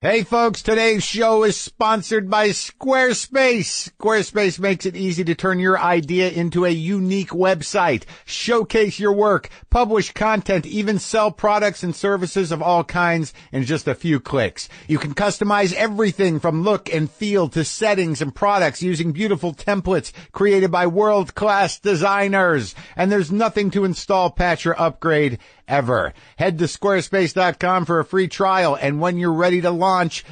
Hey folks, today's show is sponsored by Squarespace. Squarespace makes it easy to turn your idea into a unique website, showcase your work, publish content, even sell products and services of all kinds in just a few clicks. You can customize everything from look and feel to settings and products using beautiful templates created by world-class designers. And there's nothing to install, patch, or upgrade ever. Head to squarespace.com for a free trial, and when you're ready to launch,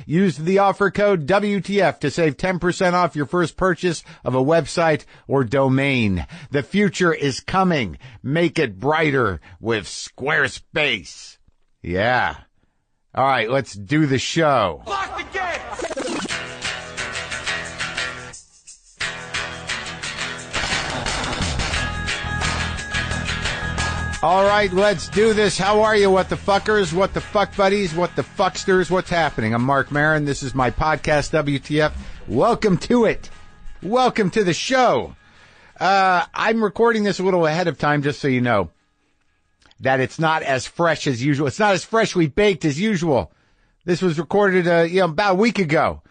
use the offer code WTF to save 10% off your first purchase of a website or domain. The future is coming. Make it brighter with Squarespace. Yeah. All right, let's do the show. Lock the gate! All right, let's do this. How are you, what the fuckers, what the fuck buddies, what the fucksters, what's happening? I'm Marc Maron. This is my podcast, WTF. Welcome to it. Welcome to the show. I'm recording this a little ahead of time, just so you know that it's not as fresh as usual. It's not as freshly baked as usual. This was recorded, about a week ago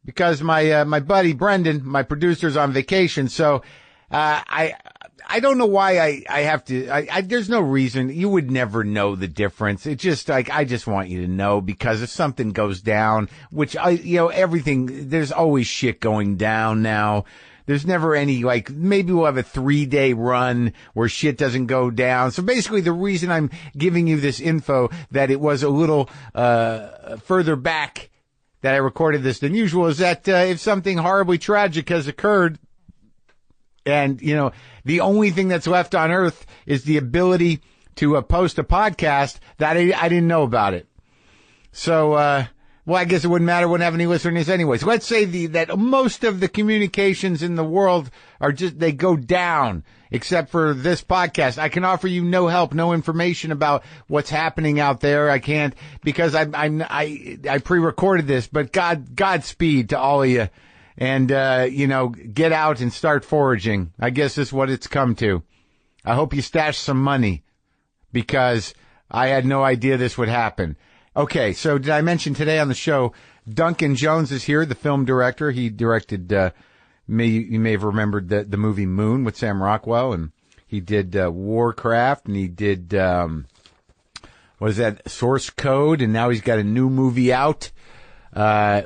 because my buddy Brendon, my producer's on vacation. So, I don't know why I have to, there's no reason. You would never know the difference. It's just like, I just want you to know, because if something goes down, which everything, there's always shit going down now. There's never any, maybe we'll have a 3-day run where shit doesn't go down. So basically the reason I'm giving you this info that it was a little, further back that I recorded this than usual is that, if something horribly tragic has occurred, and, the only thing that's left on earth is the ability to post a podcast, that I didn't know about it. So, I guess it wouldn't matter. Wouldn't have any listeners anyways. Let's say that most of the communications in the world are they go down, except for this podcast. I can offer you no help, no information about what's happening out there. I can't, because I pre-recorded this, but Godspeed to all of you. And, get out and start foraging. I guess that's what it's come to. I hope you stash some money, because I had no idea this would happen. Okay, so did I mention today on the show, Duncan Jones is here, the film director. He directed, you may have remembered the movie Moon with Sam Rockwell, and he did Warcraft, and he did, Source Code, and now he's got a new movie out,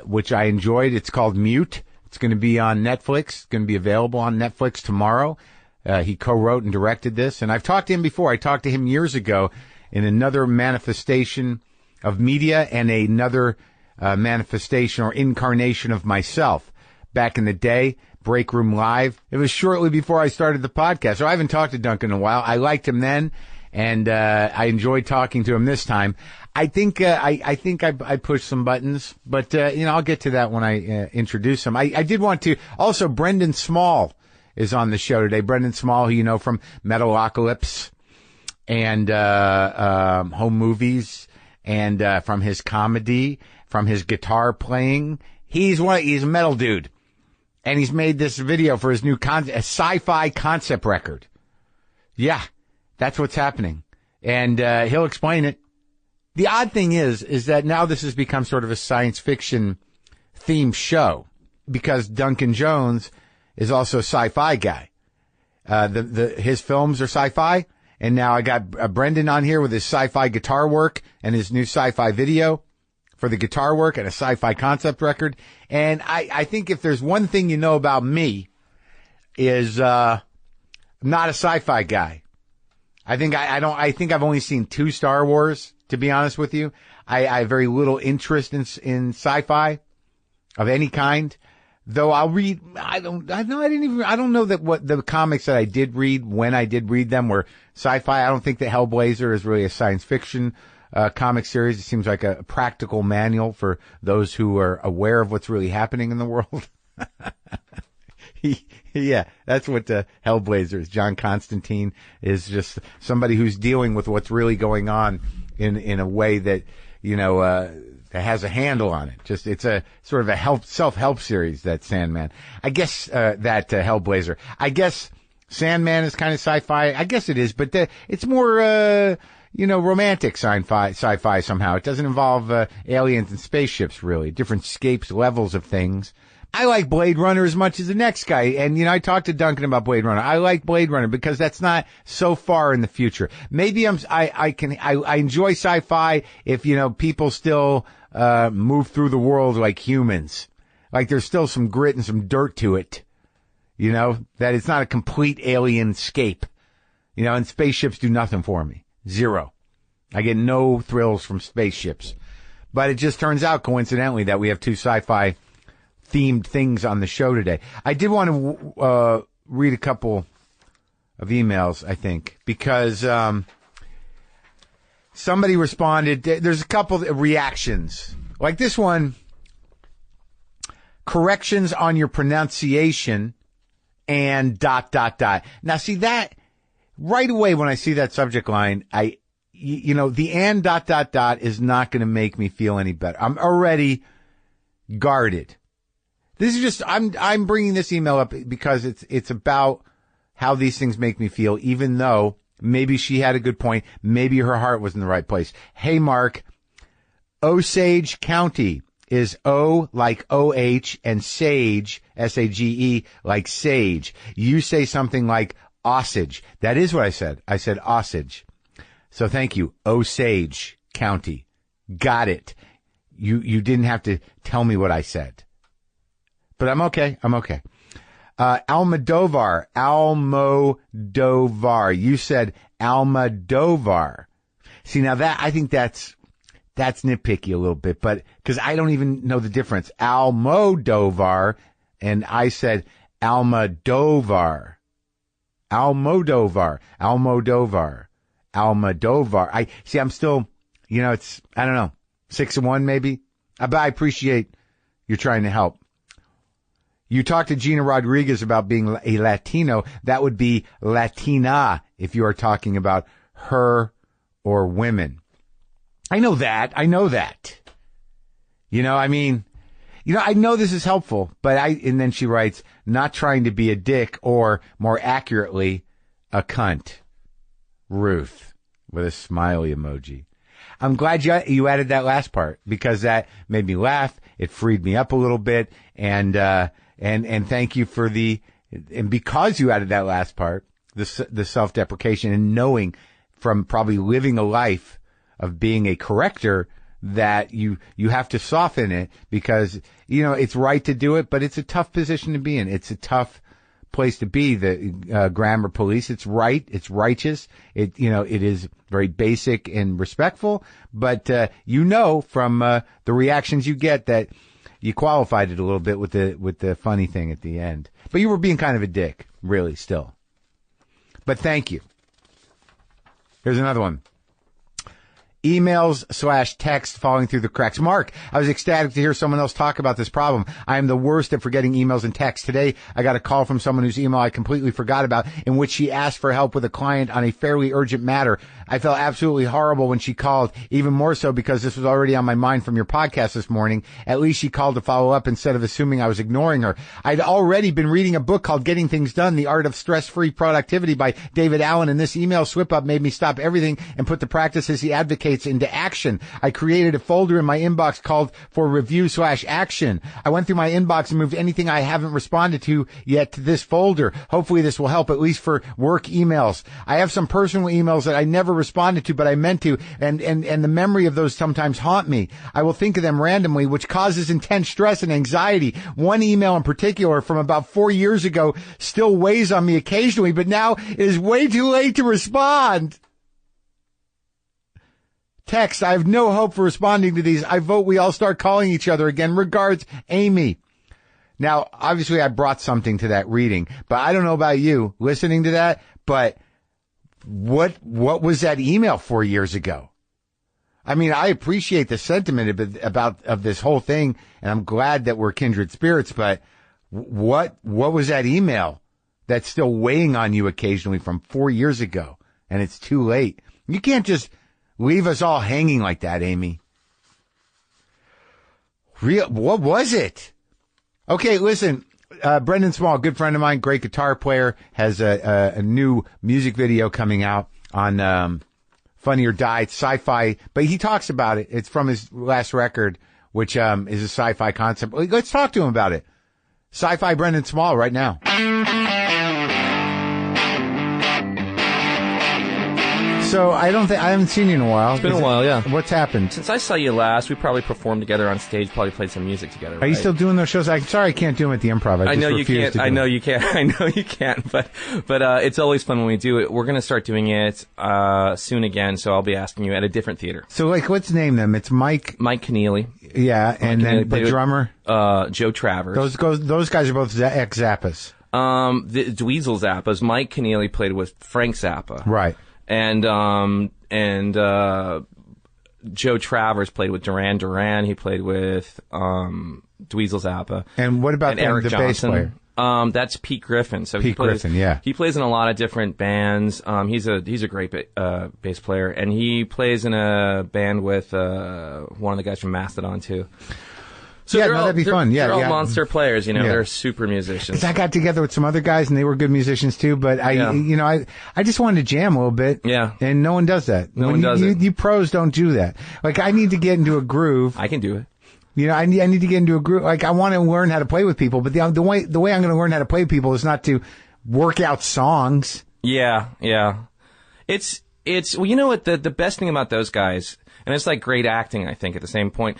which I enjoyed. It's called Mute. It's going to be on Netflix. It's going to be available on Netflix tomorrow. He co-wrote and directed this. And I've talked to him before. I talked to him years ago in another manifestation of media and another manifestation or incarnation of myself. Back in the day, Break Room Live. It was shortly before I started the podcast. So I haven't talked to Duncan in a while. I liked him then, and I enjoyed talking to him this time. I think I pushed some buttons, but, I'll get to that when I introduce him. I did want to, also Brendon Small is on the show today. Brendon Small, who you know from Metalocalypse and, home movies, and, from his comedy, from his guitar playing. He's a metal dude, and he's made this video for his new a sci-fi concept record. Yeah, that's what's happening. And, he'll explain it. The odd thing is that now this has become sort of a science fiction themed show, because Duncan Jones is also a sci-fi guy. His films are sci-fi, and now I got Brendon on here with his sci-fi guitar work and his new sci-fi video for the guitar work and a sci-fi concept record. And I think if there's one thing you know about me is, I'm not a sci-fi guy. I think I've only seen 2 Star Wars. To be honest with you, I have very little interest in sci-fi of any kind. Though I'll read, I don't know that what the comics that I did read, when I did read them, were sci-fi. I don't think that Hellblazer is really a science fiction comic series. It seems like a practical manual for those who are aware of what's really happening in the world. Yeah, that's what Hellblazer is. John Constantine is just somebody who's dealing with what's really going on in a way that, that has a handle on it. Just, it's a sort of a self-help series, that Sandman. I guess, that Hellblazer. I guess Sandman is kind of sci-fi. I guess it is, but it's more, romantic sci-fi somehow. It doesn't involve aliens and spaceships, really. Different scapes, levels of things. I like Blade Runner as much as the next guy. And, I talked to Duncan about Blade Runner. I like Blade Runner because that's not so far in the future. Maybe I enjoy sci-fi if, people still, move through the world like humans. Like there's still some grit and some dirt to it. That it's not a complete alien scape. And spaceships do nothing for me. Zero. I get no thrills from spaceships. But it just turns out, coincidentally, that we have two sci-fi themed things on the show today. I did want to read a couple of emails, I think, because somebody responded. There's a couple of reactions. Like this one, corrections on your pronunciation and ... Now, see that right away when I see that subject line, the and ... is not going to make me feel any better. I'm already guarded. This is just, I'm bringing this email up because it's about how these things make me feel, even though maybe she had a good point. Maybe her heart was in the right place. Hey, Mark, Osage County is O like OH and Sage, S-A-G-E, like sage. You say something like Osage. That is what I said. I said Osage. So thank you. Osage County. Got it. You didn't have to tell me what I said. But I'm okay. Almodovar. You said Almodovar. See, now I think that's nitpicky a little bit, but, cause I don't even know the difference. Almodovar, and I said Almodovar. I'm still, I don't know, 6-1 maybe. But I appreciate you're trying to help. You talked to Gina Rodriguez about being a Latino. That would be Latina if you are talking about her or women. I know that. I know this is helpful, but and then she writes, not trying to be a dick or more accurately, a cunt. Ruth with a smiley emoji. I'm glad you added that last part because that made me laugh. It freed me up a little bit. And thank you for and because you added that last part, the self-deprecation and knowing from probably living a life of being a corrector that you have to soften it because, it's right to do it, but it's a tough position to be in. It's a tough place to be, the grammar police. It's right. It's righteous. It is very basic and respectful, but, from the reactions you get that you qualified it a little bit with the funny thing at the end. But you were being kind of a dick, really, still. But thank you. Here's another one. Emails/text falling through the cracks. Mark, I was ecstatic to hear someone else talk about this problem. I am the worst at forgetting emails and texts. Today, I got a call from someone whose email I completely forgot about, in which she asked for help with a client on a fairly urgent matter. I felt absolutely horrible when she called, even more so because this was already on my mind from your podcast this morning. At least she called to follow up instead of assuming I was ignoring her. I'd already been reading a book called Getting Things Done, The Art of Stress-Free Productivity by David Allen, and this email slip-up made me stop everything and put the practices he advocates into action. I created a folder in my inbox called for review/action. I went through my inbox and moved anything I haven't responded to yet to this folder. Hopefully this will help, at least for work emails. I have some personal emails that I never responded to, but I meant to, and the memory of those sometimes haunt me. I will think of them randomly, which causes intense stress and anxiety. One email in particular from about 4 years ago still weighs on me occasionally, but now it is way too late to respond. Text, I have no hope for responding to these. I vote we all start calling each other again. Regards, Amy. Now, obviously I brought something to that reading, but I don't know about you listening to that, but what was that email 4 years ago? I mean, I appreciate the sentiment of this whole thing, and I'm glad that we're kindred spirits, but what was that email that's still weighing on you occasionally from 4 years ago, and it's too late? You can't just leave us all hanging like that, Amy. What was it? Okay, listen, Brendon Small, good friend of mine, great guitar player, has a new music video coming out on Funny or Die. It's sci-fi, but he talks about it. It's from his last record, which is a sci-fi concept. Let's talk to him about it. Sci-fi Brendon Small right now. So I haven't seen you in a while. It's been a while, yeah. What's happened? Since I saw you last, we probably performed together on stage, probably played some music together. Are right? you still doing those shows? I'm sorry I can't do them at the Improv. I know you can't. I know you can't. I know you can't. But it's always fun when we do it. We're going to start doing it soon again, so I'll be asking you at a different theater. So, like, let's name them. It's Mike Keneally. Yeah, Mike and then Keneally the drummer? Joe Travers. Those guys are both ex-Zappas. The Dweezil Zappas. Mike Keneally played with Frank Zappa. Right. And Joe Travers played with Duran Duran. He played with Dweezil Zappa. And what about Eric the Johnson. bass player? That's Pete Griffin. So Pete Griffin, yeah. He plays in a lot of different bands. He's a great bass player, and he plays in a band with one of the guys from Mastodon too. So yeah, that'd be fun. Yeah, they're all monster players. You know, they're super musicians. 'Cause I got together with some other guys, and they were good musicians too. But I just wanted to jam a little bit. Yeah. And no one does that. No one does it. You pros don't do that. Like, I need to get into a groove. I can do it. You know, I need to get into a groove. Like, I want to learn how to play with people, but the way I'm going to learn how to play with people is not to work out songs. Yeah. It's well, you know what the best thing about those guys, and it's like great acting, I think, at the same point.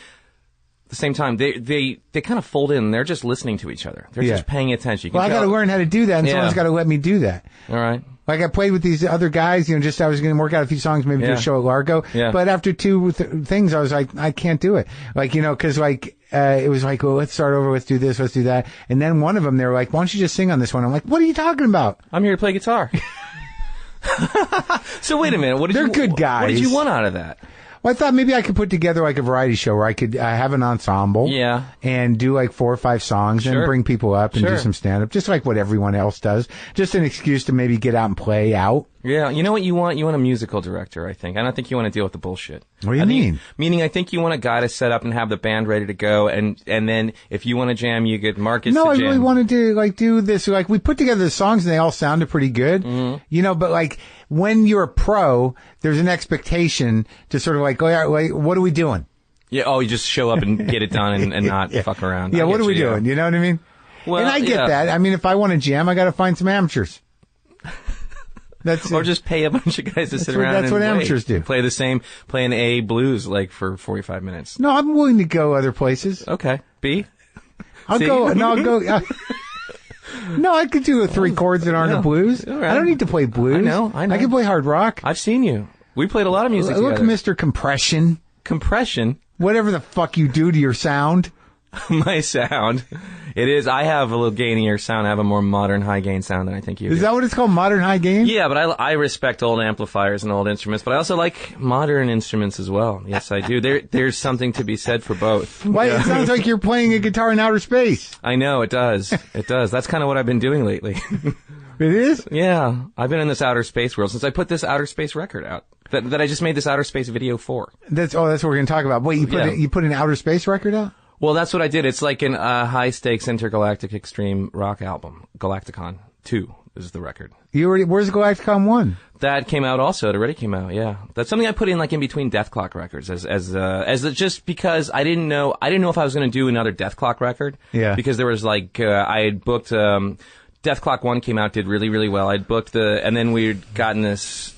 At the same time, they kind of fold in. They're just listening to each other. They're just paying attention. Well, I got to learn how to do that, and someone's got to let me do that. All right. Like, I played with these other guys, I was going to work out a few songs, maybe do a show at Largo. Yeah. But after two things, I was like, I can't do it. Like, cause like, it was like, well, let's start over, let's do this, let's do that. And then one of them, they were like, why don't you just sing on this one? I'm like, what are you talking about? I'm here to play guitar. So wait a minute. They're good guys. What did you want out of that? Well, I thought maybe I could put together like a variety show where I could have an ensemble. Yeah. And do like 4 or 5 songs and bring people up and do some stand-up, just like what everyone else does. Just an excuse to maybe get out and play out. Yeah. You know what you want? You want a musical director, I think. I don't think you want to deal with the bullshit. What do you mean? Meaning, I think you want a guy to set up and have the band ready to go, and then if you want to jam, you get Marcus to jam. No, I really wanted to do this. Like, we put together the songs and they all sounded pretty good. Mm-hmm. But like, when you're a pro, there's an expectation to sort of like, oh, yeah, wait, what are we doing? Yeah. Oh, you just show up and get it done and not fuck around. Yeah. What are we doing? You know what I mean? Well, and I get that. I mean, if I want to jam, I got to find some amateurs. Or just pay a bunch of guys to sit around. That's what amateurs do. Play an A blues like for 45 minutes. No, I'm willing to go other places. Okay. B? I'll go. No, I could do 3 chords that aren't a blues. Right. I don't need to play blues. I know. I can play hard rock. I've seen you. We played a lot of music together. Look, Mr. Compression. Compression? Whatever the fuck you do to your sound. My sound. It is. I have a little gainier sound. I have a more modern high gain sound than I think you do. Is that what it's called, modern high gain? Yeah, but I respect old amplifiers and old instruments, but I also like modern instruments as well. Yes, I do. There's something to be said for both. Why, it sounds like you're playing a guitar in outer space. I know, it does. It does. That's kind of what I've been doing lately. It is? Yeah. I've been in this outer space world since I put this outer space record out. That I just made this outer space video for. That's what we're going to talk about. Wait, you put an outer space record out? Well, that's what I did. It's like an high-stakes intergalactic extreme rock album. Galacticon 2 is the record. Where's Galacticon 1? That came out also. It already came out, yeah. That's something I put in like in between Death Clock records just because I didn't know if I was going to do another Death Clock record. Yeah. Because there was like, I had booked, Death Clock 1 came out, did really, really well. I'd booked and then we'd gotten this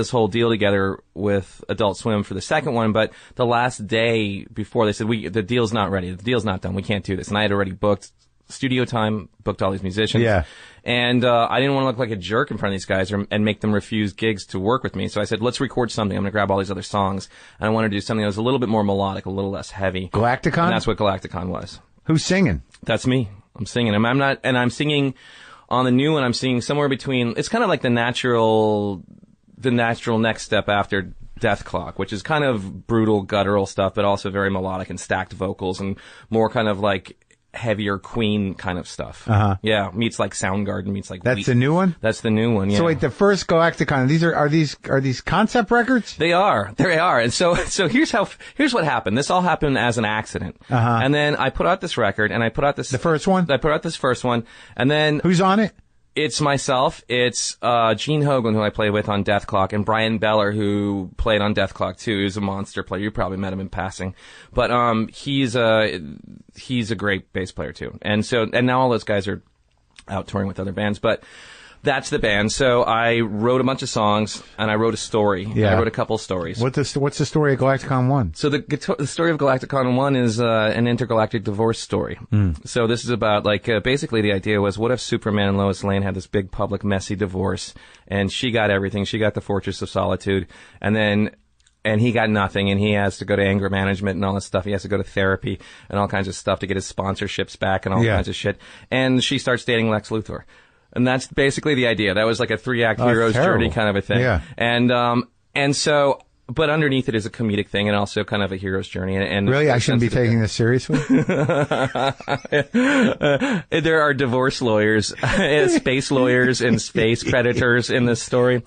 whole deal together with Adult Swim for the second one, but the last day before they said, the deal's not ready. The deal's not done. We can't do this. And I had already booked studio time, booked all these musicians. Yeah. And I didn't want to look like a jerk in front of these guys and make them refuse gigs to work with me. So I said, let's record something. I'm going to grab all these other songs. And I wanted to do something that was a little bit more melodic, a little less heavy. Galacticon? And that's what Galacticon was. Who's singing? That's me. I'm singing. I'm singing on the new one. I'm singing somewhere between, it's kind of like the natural next step after Death Clock, which is kind of brutal, guttural stuff, but also very melodic and stacked vocals and more kind of like heavier Queen kind of stuff. Uh-huh. Yeah, meets like Soundgarden, meets like That's the new one? That's the new one, yeah. So wait, the first Galacticon, are these concept records? They are. And so here's what happened. This all happened as an accident. Uh-huh. And then I put out this record and I put out this... The first one? I put out this first one and then... Who's on it? It's myself. It's Gene Hoglan, who I play with on Death Clock, and Brian Beller, who played on Death Clock too. He's a monster player. You probably met him in passing, but he's a great bass player too. And now all those guys are out touring with other bands, but. That's the band. So I wrote a bunch of songs, and I wrote a story. Yeah. I wrote a couple stories. What's the story of Galacticon 1? So the story of Galacticon 1 is an intergalactic divorce story. So this is about, like, basically the idea was, what if Superman and Lois Lane had this big, public, messy divorce, and she got everything. She got the Fortress of Solitude, and he got nothing, and he has to go to anger management and all this stuff. He has to go to therapy and all kinds of stuff to get his sponsorships back and all kinds of shit. And she starts dating Lex Luthor. And that's basically the idea. That was like a 3-act hero's journey kind of a thing. Yeah. And so, but underneath it is a comedic thing and also kind of a hero's journey. And really? I shouldn't be taking this seriously? There are divorce lawyers, space lawyers, and space predators in this story.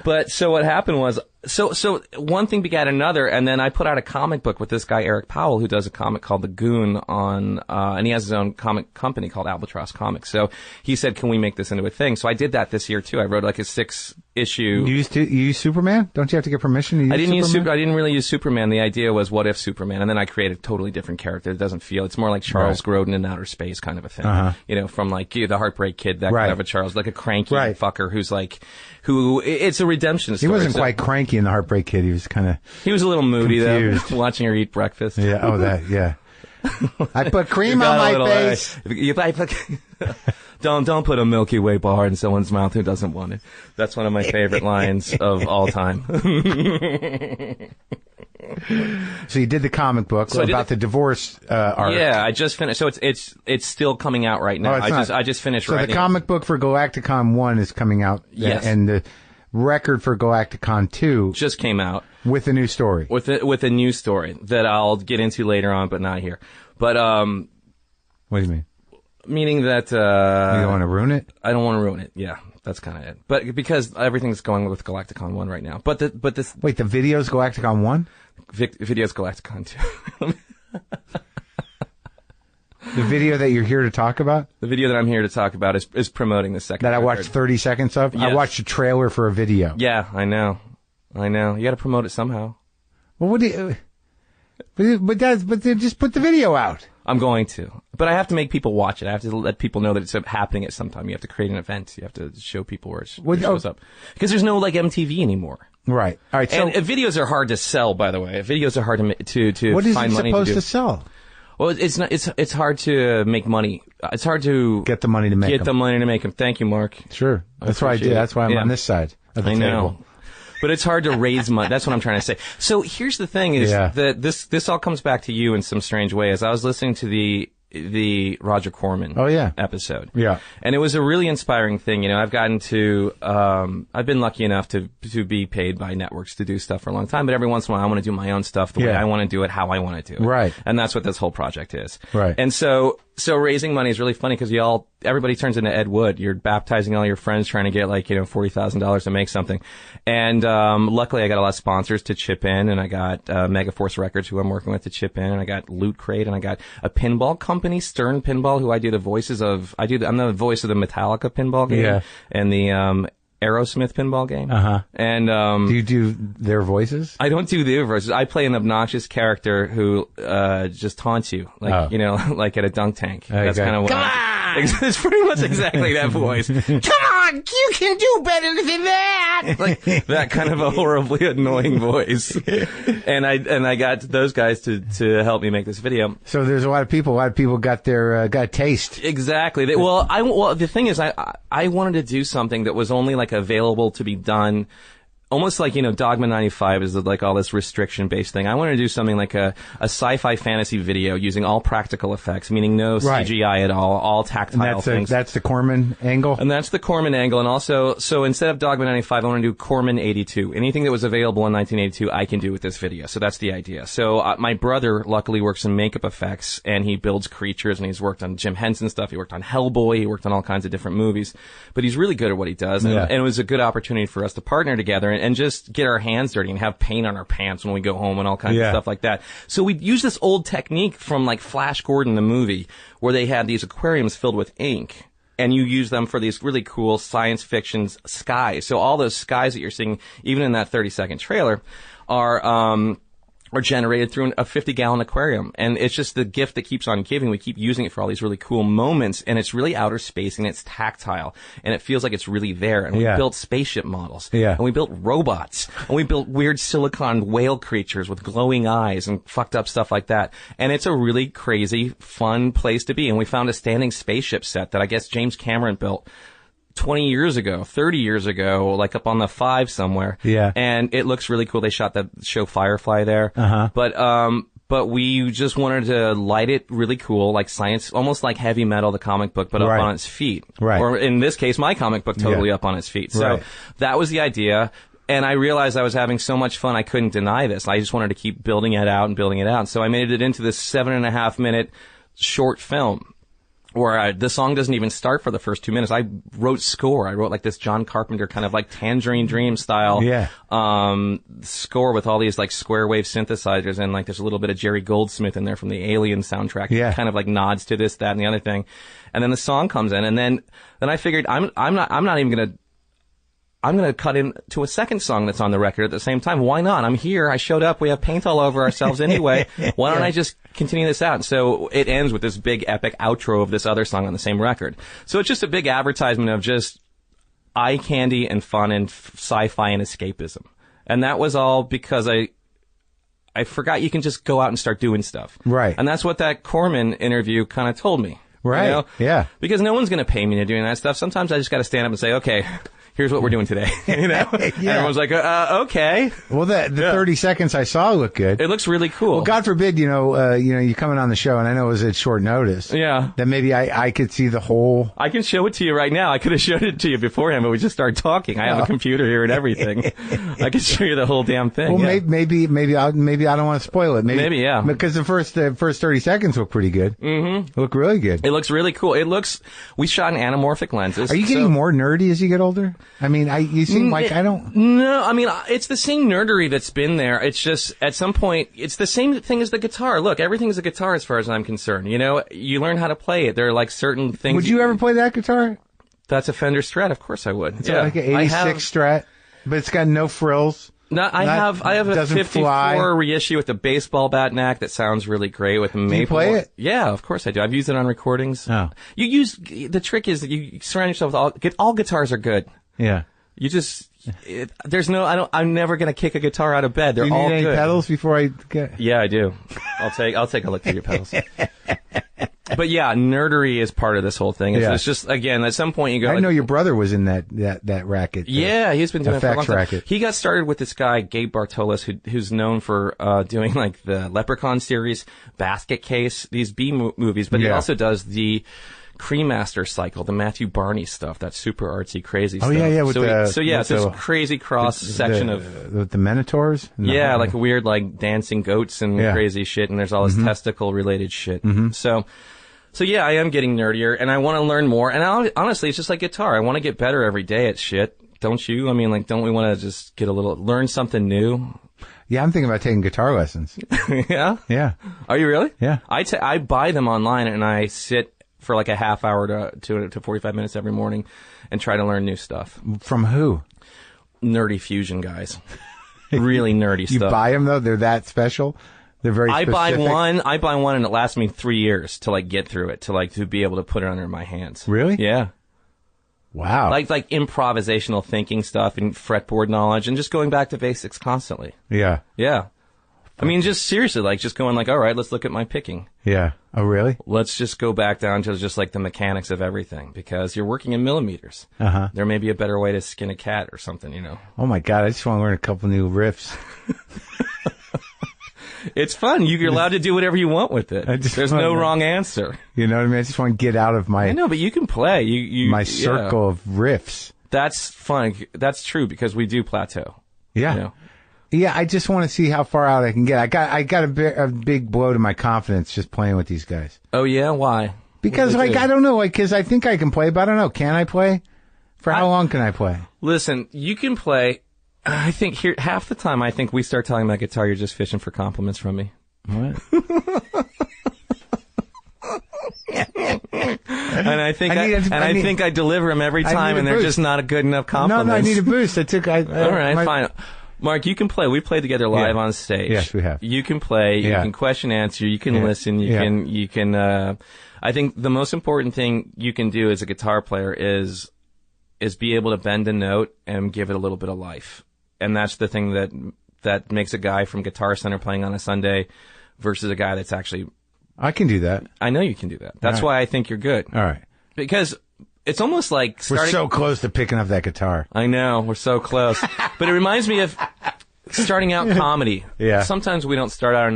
But so what happened was, so one thing begat another, and then I put out a comic book with this guy, Eric Powell, who does a comic called The Goon and he has his own comic company called Albatross Comics. So he said, can we make this into a thing? So I did that this year too. I wrote like a 6-issue. You use Superman? Don't you have to get permission to use Superman? I didn't really use Superman. The idea was, what if Superman? And then I created a totally different character. It doesn't feel, it's more like Charles Grodin in outer space kind of a thing. You know, from like the Heartbreak Kid, that kind of a Charles, like a cranky fucker who's like, it's a redemption story. He wasn't quite cranky in the Heartbreak Kid. He was kind of. He was a little moody confused. though, watching her eat breakfast. Yeah. Oh, that. Yeah. I put cream on my face. Don't put a Milky Way bar in someone's mouth who doesn't want it. That's one of my favorite lines of all time. So you did the comic book about the divorce arc. Yeah, I just finished. So it's still coming out right now. I just finished writing. So the comic book for Galacticon 1 is coming out. Yes. And the record for Galacticon 2 just came out with a new story. With a new story that I'll get into later on, but not here. But what do you mean? Meaning that you don't want to ruin it? I don't want to ruin it. Yeah, that's kind of it. But because everything's going with Galacticon 1 right now. But this wait, the video's Galacticon 1? Video's Galacticon 2. The video that you're here to talk about? The video that I'm here to talk about is promoting the second. That I watched 30 seconds of? Yes. I watched a trailer for a video. Yeah, I know. You got to promote it somehow. Well, what do you? But just put the video out. I'm going to, but I have to make people watch it. I have to let people know that it's happening at some time. You have to create an event. You have to show people where it shows up, because there's no like MTV anymore. Right. All right. So, and videos are hard to sell, by the way. Videos are hard to what is find it money supposed to do. to sell? Well, it's not. It's hard to make money. It's hard to get the money to make them. Thank you, Mark. Sure. That's what I did. That's why I'm on this side of the table. Know. But it's hard to raise money. That's what I'm trying to say. So here's the thing: is that this all comes back to you in some strange way. As I was listening to the Roger Corman episode. Yeah. And it was a really inspiring thing. You know, I've been lucky enough to be paid by networks to do stuff for a long time, but every once in a while I want to do my own stuff the way I want to do it, how I want to do it. Right. And that's what this whole project is. Right. And so raising money is really funny because everybody turns into Ed Wood. You're baptizing all your friends trying to get $40,000 to make something. And, luckily I got a lot of sponsors to chip in, and I got, Megaforce Records, who I'm working with, to chip in, and I got Loot Crate, and I got a pinball company, Stern Pinball, who I do the voices of. I'm the voice of the Metallica pinball game. And the, Aerosmith pinball game. And do you do their voices? I don't do their voices. I play an obnoxious character who just taunts you, like like at a dunk tank. That's kind of what. It's pretty much exactly that voice. Come on, you can do better than that. Like that kind of a horribly annoying voice. And I got those guys to help me make this video. So there's a lot of people got their got a taste. Exactly. The thing is, I wanted to do something that was only like available to be done. Almost like, Dogma 95 is like all this restriction-based thing. I wanted to do something like a sci-fi fantasy video using all practical effects, meaning no CGI at all tactile things. That's the Corman angle? And that's the Corman angle. And also, so instead of Dogma 95, I want to do Corman 82. Anything that was available in 1982, I can do with this video. So that's the idea. So my brother luckily works in makeup effects, and he builds creatures, and he's worked on Jim Henson stuff. He worked on Hellboy. He worked on all kinds of different movies. But he's really good at what he does. And it was a good opportunity for us to partner together and just get our hands dirty and have paint on our pants when we go home and all kinds of stuff like that. So we use this old technique from like Flash Gordon, the movie, where they had these aquariums filled with ink. and you use them for these really cool science fiction skies. So all those skies that you're seeing, even in that 30-second trailer, are generated through a 50-gallon aquarium. And it's just the gift that keeps on giving. We keep using it for all these really cool moments, and it's really outer space, and it's tactile, and it feels like it's really there. And we built spaceship models, and we built robots, and we built weird silicon whale creatures with glowing eyes and fucked up stuff like that. And it's a really crazy, fun place to be. And we found a standing spaceship set that I guess James Cameron built 20 years ago, 30 years ago, like up on the 5 somewhere. Yeah. And it looks really cool. They shot the show Firefly there. But we just wanted to light it really cool, like science, almost like Heavy Metal, the comic book, but up on its feet. Right. Or in this case, my comic book totally up on its feet. So that was the idea. And I realized I was having so much fun, I couldn't deny this. I just wanted to keep building it out and building it out. And so I made it into this 7.5-minute short film, where the song doesn't even start for the first 2 minutes. I wrote score. I wrote like this John Carpenter kind of like Tangerine Dream style score with all these like square wave synthesizers, and like there's a little bit of Jerry Goldsmith in there from the Alien soundtrack. Kind of like nods to this, that, and the other thing. And then the song comes in, and then I figured I'm not even gonna cut into a second song that's on the record at the same time. Why not? I'm here. I showed up. We have paint all over ourselves anyway. Why don't I just continue this out? And so it ends with this big epic outro of this other song on the same record. So it's just a big advertisement of just eye candy and fun and sci-fi and escapism. And that was all because I forgot you can just go out and start doing stuff. Right. And that's what that Corman interview kind of told me. Right. You know? Yeah. Because no one's going to pay me to doing that stuff. Sometimes I just got to stand up and say, okay, here's what we're doing today. You know? And everyone's like, okay. Well, the 30 seconds I saw looked good. It looks really cool. Well, God forbid, you're coming on the show, and I know it was at short notice. Yeah. That maybe I could see the whole. I can show it to you right now. I could have showed it to you beforehand, but we just started talking. I have a computer here and everything. I can show you the whole damn thing. Well, maybe I don't want to spoil it. Maybe yeah. Because the first 30 seconds look pretty good. Mm-hmm. Look really good. It looks really cool. We shot in anamorphic lenses. Are you getting more nerdy as you get older? I mean, you seem like I don't. No, I mean, it's the same nerdery that's been there. It's just, at some point, it's the same thing as the guitar. Look, everything is a guitar as far as I'm concerned. You know, you learn how to play it. There are like certain things. Would you ever play that guitar? That's a Fender Strat. Of course I would. It's like an 86 Strat, but it's got no frills. No, I have a 54 reissue with a baseball bat neck that sounds really great with maple. Do you play it? Yeah, of course I do. I've used it on recordings. Oh. The trick is that you surround yourself with all guitars are good. Yeah. You just, I'm never going to kick a guitar out of bed. They're all good. Do you need any pedals before I get? Yeah, I do. I'll take a look through your pedals. But yeah, nerdery is part of this whole thing. It's just, again, at some point you go. I know your brother was in that racket. Yeah, he's been doing it for a long time. Racket. He got started with this guy, Gabe Bartolos, who's known for doing like the Leprechaun series, Basket Case, these B movies, but he also does the Cremaster cycle, the Matthew Barney stuff, that super artsy, crazy stuff. Oh, yeah. It's this crazy cross section of the Minotaurs? Yeah, like weird, like dancing goats and crazy shit, and there's all this testicle related shit. Mm-hmm. So yeah, I am getting nerdier, and I want to learn more. And honestly, it's just like guitar. I want to get better every day at shit. Don't you? I mean, like, don't we want to just learn something new? Yeah, I'm thinking about taking guitar lessons. Yeah? Yeah. Are you really? Yeah. I buy them online, and I sit for like a half hour to 45 minutes every morning and try to learn new stuff. From who? Nerdy fusion guys. Really nerdy stuff. You buy them, though? They're that special? They're very specific? I buy one and it lasts me 3 years to like get through it, to be able to put it under my hands. Really? Yeah. Wow. Like improvisational thinking stuff and fretboard knowledge and just going back to basics constantly. Yeah. Yeah. I mean, just seriously, like just going like, all right, let's look at my picking. Yeah. Oh, really? Let's just go back down to just like the mechanics of everything, because you're working in millimeters. Uh-huh. There may be a better way to skin a cat or something, you know. Oh my God, I just want to learn a couple new riffs. It's fun. You're allowed to do whatever you want with it. There's no wrong answer. You know what I mean? I just want to get out of my... I know, but you can play. My circle of riffs. That's fun. That's true, because we do plateau. Yeah. You know? Yeah, I just want to see how far out I can get. I got a big blow to my confidence just playing with these guys. Oh, yeah? Why? Because, I don't know, because I think I can play, but I don't know. Can I play? For how long can I play? Listen, you can play... I think here, half the time I think we start talking about guitar, you're just fishing for compliments from me. What? And I think I think I deliver them every time, and they're just not a good enough compliments. No, I need a boost. All right, fine. Mark, you can play. We played together live on stage. Yes, we have. You can play. You can question answer. You can listen. You can. I think the most important thing you can do as a guitar player is be able to bend a note and give it a little bit of life. And that's the thing that makes a guy from Guitar Center playing on a Sunday versus a guy that's actually. I can do that. I know you can do that. That's why I think you're good. All right. Because it's almost like we're so close to picking up that guitar. I know, we're so close. But it reminds me of starting out comedy. Yeah. Sometimes we don't start out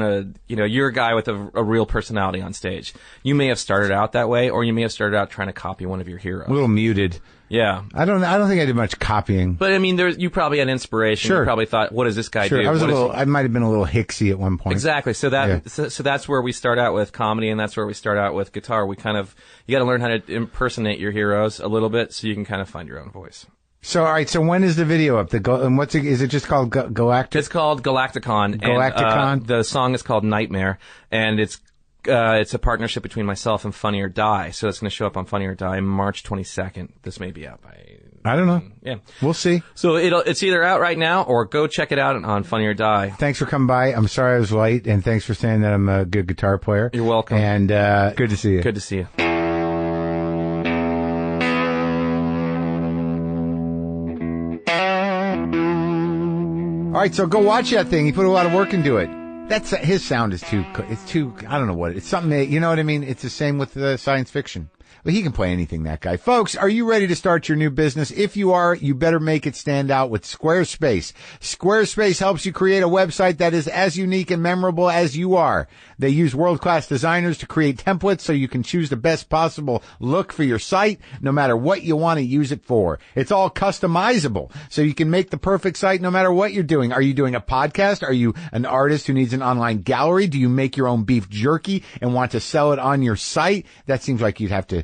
you're a guy with a real personality on stage. You may have started out that way, or you may have started out trying to copy one of your heroes. A little muted. Yeah. I don't think I did much copying. But I mean, you probably had inspiration. Sure. You probably thought, what does this guy do? I might have been a little hicksy at one point. Exactly. So that's where we start out with comedy, and that's where we start out with guitar. You got to learn how to impersonate your heroes a little bit so you can kind of find your own voice. So, all right. So, when is the video up? Is it just called Galactic? It's called Galacticon. Galacticon. And, the song is called Nightmare, and it's a partnership between myself and Funny or Die. So it's going to show up on Funny or Die March 22nd. This may be up. I don't know. Yeah, we'll see. So it's either out right now or go check it out on Funny or Die. Thanks for coming by. I'm sorry I was late, and thanks for saying that I'm a good guitar player. You're welcome. And good to see you. Good to see you. All right, so go watch that thing. He put a lot of work into it. His sound is too, I don't know what, it's something, you know what I mean? It's the same with the science fiction. But he can play anything, that guy. Folks, are you ready to start your new business? If you are, you better make it stand out with Squarespace. Squarespace helps you create a website that is as unique and memorable as you are. They use world-class designers to create templates so you can choose the best possible look for your site, no matter what you want to use it for. It's all customizable, so you can make the perfect site no matter what you're doing. Are you doing a podcast? Are you an artist who needs an online gallery? Do you make your own beef jerky and want to sell it on your site? That seems like you'd have to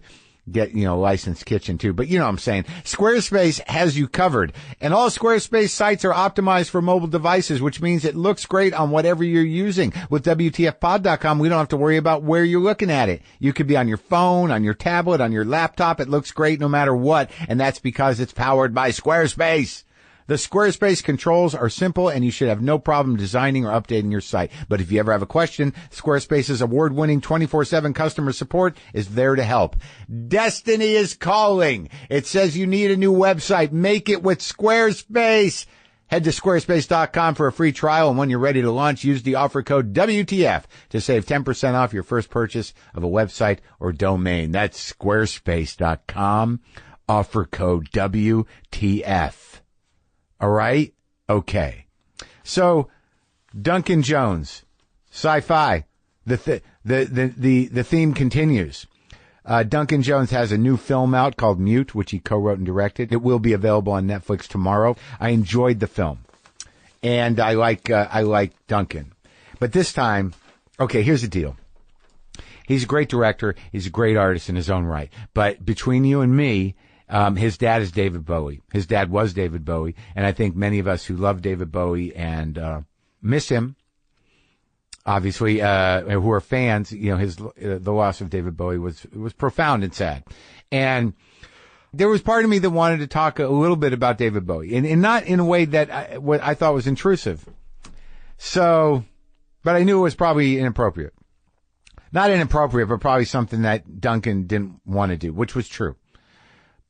get, licensed kitchen too. But you know what I'm saying. Squarespace has you covered. And all Squarespace sites are optimized for mobile devices, which means it looks great on whatever you're using. With WTFpod.com, we don't have to worry about where you're looking at it. You could be on your phone, on your tablet, on your laptop. It looks great no matter what. And that's because it's powered by Squarespace. The Squarespace controls are simple, and you should have no problem designing or updating your site. But if you ever have a question, Squarespace's award-winning 24/7 customer support is there to help. Destiny is calling. It says you need a new website. Make it with Squarespace. Head to squarespace.com for a free trial, and when you're ready to launch, use the offer code WTF to save 10% off your first purchase of a website or domain. That's squarespace.com, offer code WTF. All right? Okay. So, Duncan Jones, sci-fi. The theme continues. Duncan Jones has a new film out called Mute, which he co-wrote and directed. It will be available on Netflix tomorrow. I enjoyed the film, and I like Duncan. But this time, okay, here's the deal. He's a great director. He's a great artist in his own right. But between you and me, his dad is David Bowie. His dad was David Bowie, and I think many of us who love David Bowie and miss him, obviously, who are fans, the loss of David Bowie was profound and sad. And there was part of me that wanted to talk a little bit about David Bowie, and not in a way that what I thought was intrusive. So, but I knew it was probably inappropriate. Not inappropriate, but probably something that Duncan didn't want to do, which was true.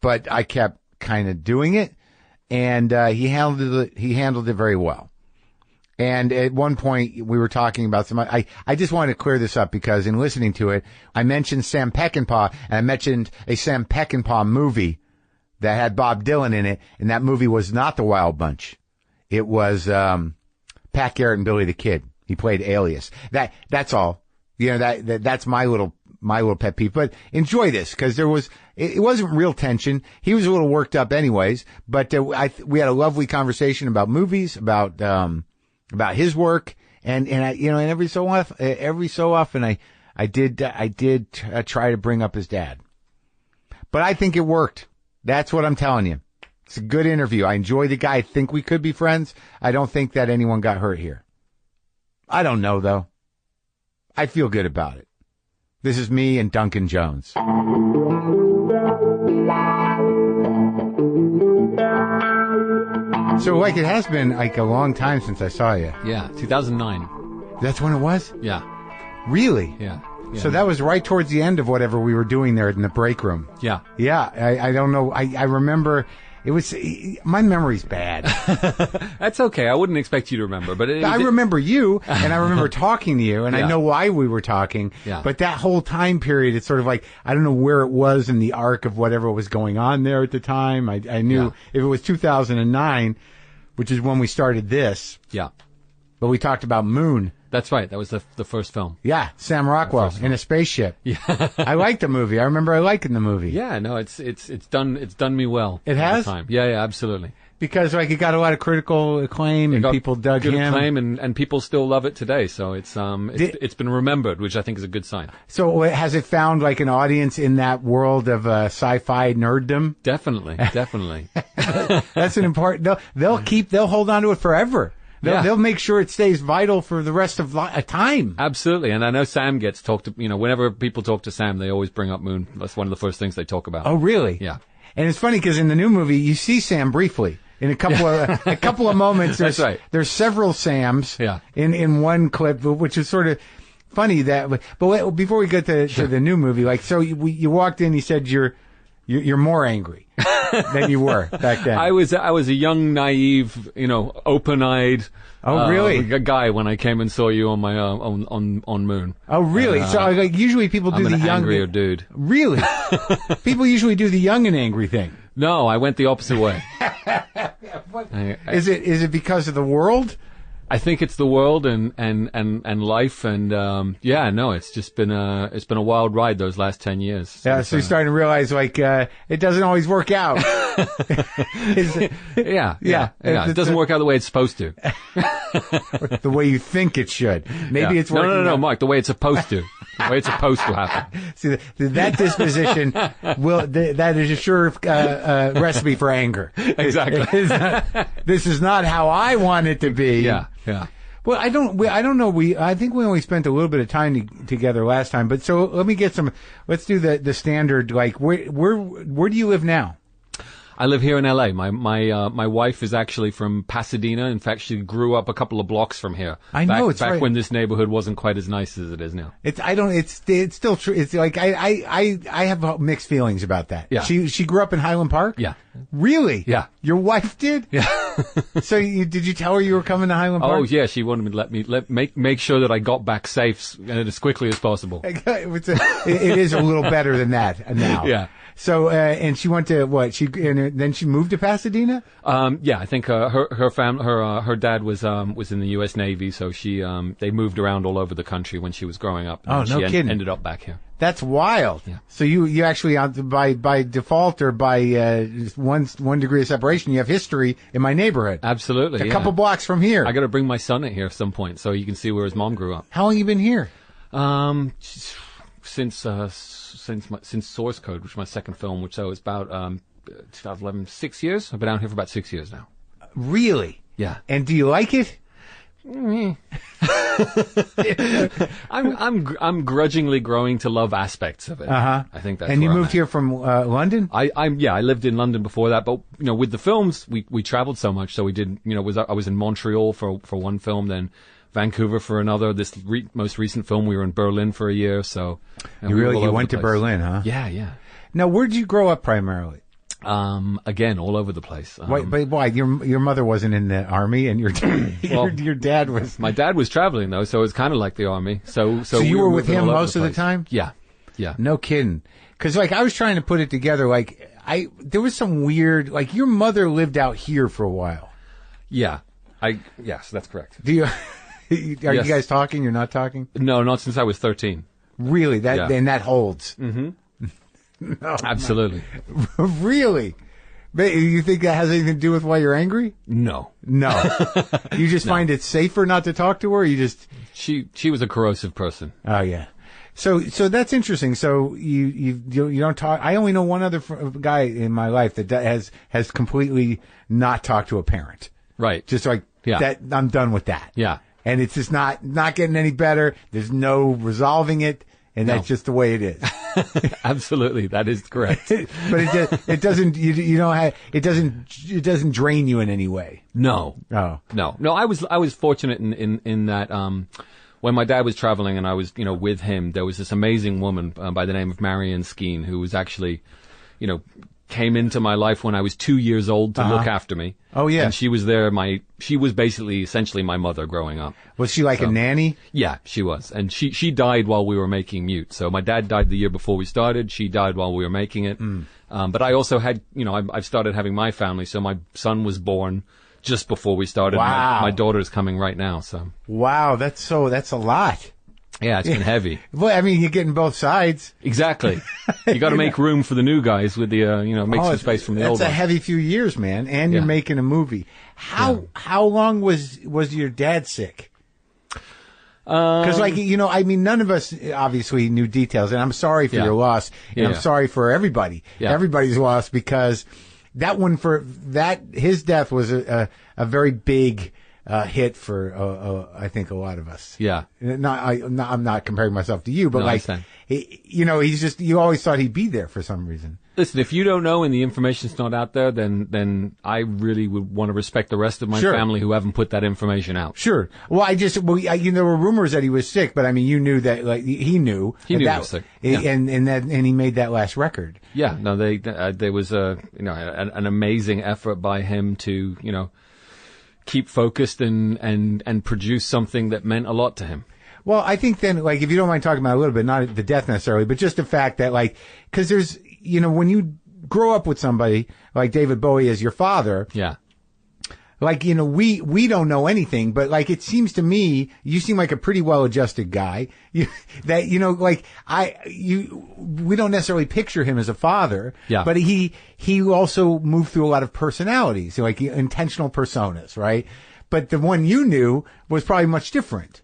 But I kept kind of doing it, and he handled it very well. And at one point, we were talking about I just wanted to clear this up, because in listening to it, I mentioned Sam Peckinpah, and I mentioned a Sam Peckinpah movie that had Bob Dylan in it, and that movie was not The Wild Bunch. It was Pat Garrett and Billy the Kid. He played Alias. That's all. That's my little pet peeve. But enjoy this, because it wasn't real tension. He was a little worked up anyways, but we had a lovely conversation about movies, about his work, and every so often I did try to bring up his dad. But I think it worked. That's what I'm telling you. It's a good interview. I enjoy the guy. I think we could be friends. I don't think that anyone got hurt here. I don't know, though. I feel good about it. This is me and Duncan Jones. So, like, it has been, like, a long time since I saw you. Yeah, 2009. That's when it was? Yeah. Really? Yeah. So that was right towards the end of whatever we were doing there in the break room. Yeah. Yeah, I don't know. I remember... It was, my memory's bad. That's okay. I wouldn't expect you to remember, but I remember you, and I remember talking to you, and Yeah. I know why we were talking. Yeah. But that whole time period, it's sort of like, I don't know where it was in the arc of whatever was going on there at the time. I knew Yeah. if it was 2009, which is when we started this, Yeah. but we talked about Moon. That's right. That was the first film. Yeah, Sam Rockwell in a spaceship. Yeah. I liked the movie. I remember I liking the movie. Yeah, no, it's done me well. It has? At the time. Yeah, absolutely. Because, like, it got a lot of critical acclaim, and Got people dug good him. acclaim, and people still love it today. So it's been remembered, which I think is a good sign. So has it found, like, an audience in that world of sci-fi nerddom? Definitely. That's an important. They'll hold on to it forever. They'll make sure it stays vital for the rest of time. Absolutely. And I know Sam gets talked to, whenever people talk to Sam, they always bring up Moon. That's one of the first things they talk about. Oh, really? Yeah. And it's funny because in the new movie, you see Sam briefly in a couple of moments. That's right. There's several Sams. Yeah. In one clip, which is sort of funny that. But before we get to the new movie, like, so you walked in, you said you're more angry than you were back then. I was a young, naive, open-eyed. Oh, really? Guy when I came and saw you on my on Moon. Oh, really? So like, usually people do I'm the an young. angrier dude. Really? People usually do the young and angry thing. No, I went the opposite way. Is it because of the world? I think it's the world and life and it's just been a wild ride those last 10 years. Yeah, so you're starting to realize like it doesn't always work out. Yeah. It doesn't work out the way it's supposed to. The way you think it should. Maybe it's working. No, Mark. The way it's supposed to. The way it's supposed to happen. See, that disposition that is a sure recipe for anger. Exactly. This is not how I want it to be. Yeah. Well, I don't know. I think we only spent a little bit of time together last time, but so let me get some. Let's do the standard. Like, where do you live now? I live here in LA. My wife is actually from Pasadena. In fact, she grew up a couple of blocks from here. I know, it's back right. when this neighborhood wasn't quite as nice as it is now. It's still true. It's like I have mixed feelings about that. Yeah. She grew up in Highland Park? Yeah. Really? Yeah. Your wife did? Yeah. So did you tell her you were coming to Highland Park? Oh yeah, she wanted me to make sure that I got back safe and as quickly as possible. It is a little better than that now. Yeah. So, and she went to what? Then she moved to Pasadena? Yeah, I think, her dad was in the U.S. Navy, so they moved around all over the country when she was growing up. Oh, no kidding. Ended up back here. That's wild. Yeah. So you actually, by default or by, one degree of separation, you have history in my neighborhood. Absolutely. A couple blocks from here. I gotta bring my son in here at some point so you can see where his mom grew up. How long you been here? Since Source Code, which was my second film, which was about 2011, 6 years. I've been out here for about 6 years now. Really? Yeah. And do you like it? I'm grudgingly growing to love aspects of it. Uh-huh. I think that's. And you where moved here from London? I lived in London before that, but with the films we traveled so much, so we did. I was in Montreal for one film, then Vancouver for another. This most recent film, we were in Berlin for a year. So you went to Berlin, huh? Yeah. Now, where did you grow up primarily? Again, all over the place. But why? Your mother wasn't in the army, and your dad was. My dad was traveling though, so it's kind of like the army. So you were with him most of the time? Yeah. No kidding. Because I was trying to put it together. There was some weird. Your mother lived out here for a while. Yeah. Yes, that's correct. Do you? Are you guys talking? You're not talking? No, not since I was 13. Really? And that holds. Mm-hmm. No, absolutely. Really? But you think that has anything to do with why you're angry? No. You just find it safer not to talk to her? Or you just she was a corrosive person. Oh yeah. So that's interesting. So you don't talk. I only know one other guy in my life that has completely not talked to a parent. Right. Just that I'm done with that. Yeah. And it's just not getting any better. There's no resolving it. and that's just the way it is. Absolutely, that is correct. But it doesn't. You don't have. It doesn't drain you in any way. No. Oh. No. I was fortunate in that when my dad was traveling and I was with him, there was this amazing woman by the name of Marion Skeen who was actually came into my life when I was 2 years old to look after me. Oh yeah. And she was there. She was basically essentially my mother growing up. Was she like a nanny? Yeah, she was. And she died while we were making Mute. So my dad died the year before we started. She died while we were making it. But I also had, I've started having my family. So my son was born just before we started. Wow. My daughter's coming right now. So. Wow, that's a lot. Yeah, it's been heavy. Well, I mean, you're getting both sides. Exactly. You got to make room for the new guys with the, make some space from the old ones. That's a heavy few years, man. And you're making a movie. How long was your dad sick? Because, I mean, none of us obviously knew details, and I'm sorry for your loss, and I'm sorry for everybody. Yeah. Everybody's loss, because his death was a very big hit for I think a lot of us. Yeah. I'm not comparing myself to you, but he's just, you always thought he'd be there for some reason. Listen, if you don't know and the information's not out there, then I really would want to respect the rest of my family who haven't put that information out. Sure. Well, there were rumors that he was sick, but I mean, you knew that, he knew. He knew he was sick. Yeah. And he made that last record. Yeah. No, there was an amazing effort by him to, keep focused and produce something that meant a lot to him. Well, I think then, if you don't mind talking about it a little bit, not the death necessarily, but just the fact that, because there's, when you grow up with somebody like David Bowie as your father. Yeah. We don't know anything, but it seems to me, you seem like a pretty well-adjusted guy. We don't necessarily picture him as a father. Yeah. But he also moved through a lot of personalities, intentional personas, right? But the one you knew was probably much different.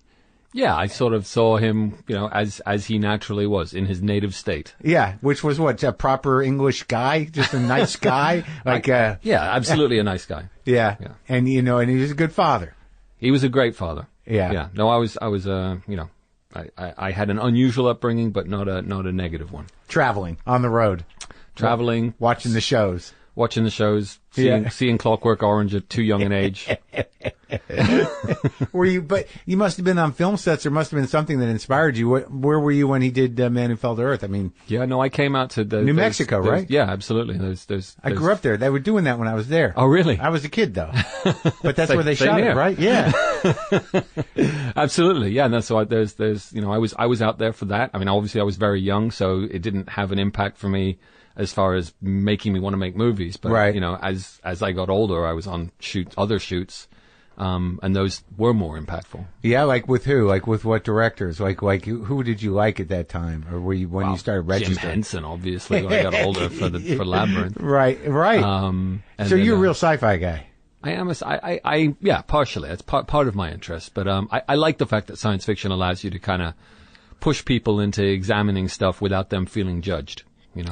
Yeah, I sort of saw him, as he naturally was in his native state. Yeah, which was what, a proper English guy, just a nice guy, yeah, absolutely a nice guy. Yeah. And and he was a good father. He was a great father. Yeah. Yeah. No, I was I had an unusual upbringing, but not a negative one. Traveling on the road, watching the shows, seeing Clockwork Orange at too young an age. But you must have been on film sets. There must have been something that inspired you. Where were you when he did Man Who Fell to Earth? I mean, yeah, no, I came out to New Mexico, right? Yeah, absolutely. I grew up there. They were doing that when I was there. Oh, really? I was a kid though, but that's where they shot it, right? Yeah, absolutely. Yeah, and that's why there's I was out there for that. I mean, obviously I was very young, so it didn't have an impact for me as far as making me want to make movies. But as I got older, I was on other shoots. And those were more impactful. Yeah, with who? With what directors? Who did you like at that time, or were you you started registering? Jim Henson, obviously, when I got older for Labyrinth. Right. So you're a real sci-fi guy. I am. Yeah, partially. It's part of my interest, but I like the fact that science fiction allows you to kind of push people into examining stuff without them feeling judged.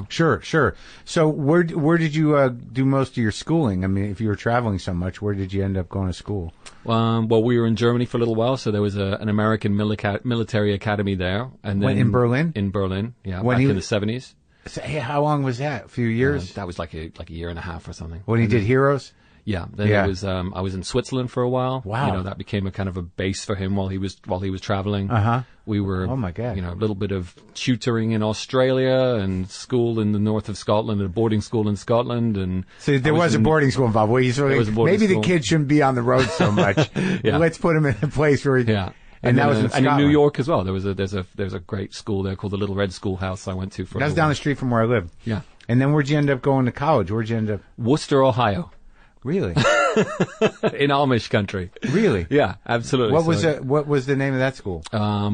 Sure. So where did you do most of your schooling? I mean, if you were traveling so much, where did you end up going to school? Well, we were in Germany for a little while, so there was an American military academy there, and then in Berlin. In Berlin, yeah, back in the 70s. So, how long was that? A few years? That was like a year and a half or something. When he did Heroes. Yeah. Then it was I was in Switzerland for a while. Wow. That became a kind of a base for him while he was traveling. Uh-huh. We were oh my God. A little bit of tutoring in Australia and school in the north of Scotland, and a boarding school in Scotland, and so there was a boarding school involved. Maybe the kids shouldn't be on the road so much. Yeah. Let's put them in a place where And that was in Scotland. And in New York as well. There's a great school there called the Little Red Schoolhouse I went to for. That was down the street from where I live. Yeah. And then where'd you end up going to college? Where'd you end up? Worcester, Ohio. Really? In Amish country. Really? Yeah, absolutely. What was the name of that school?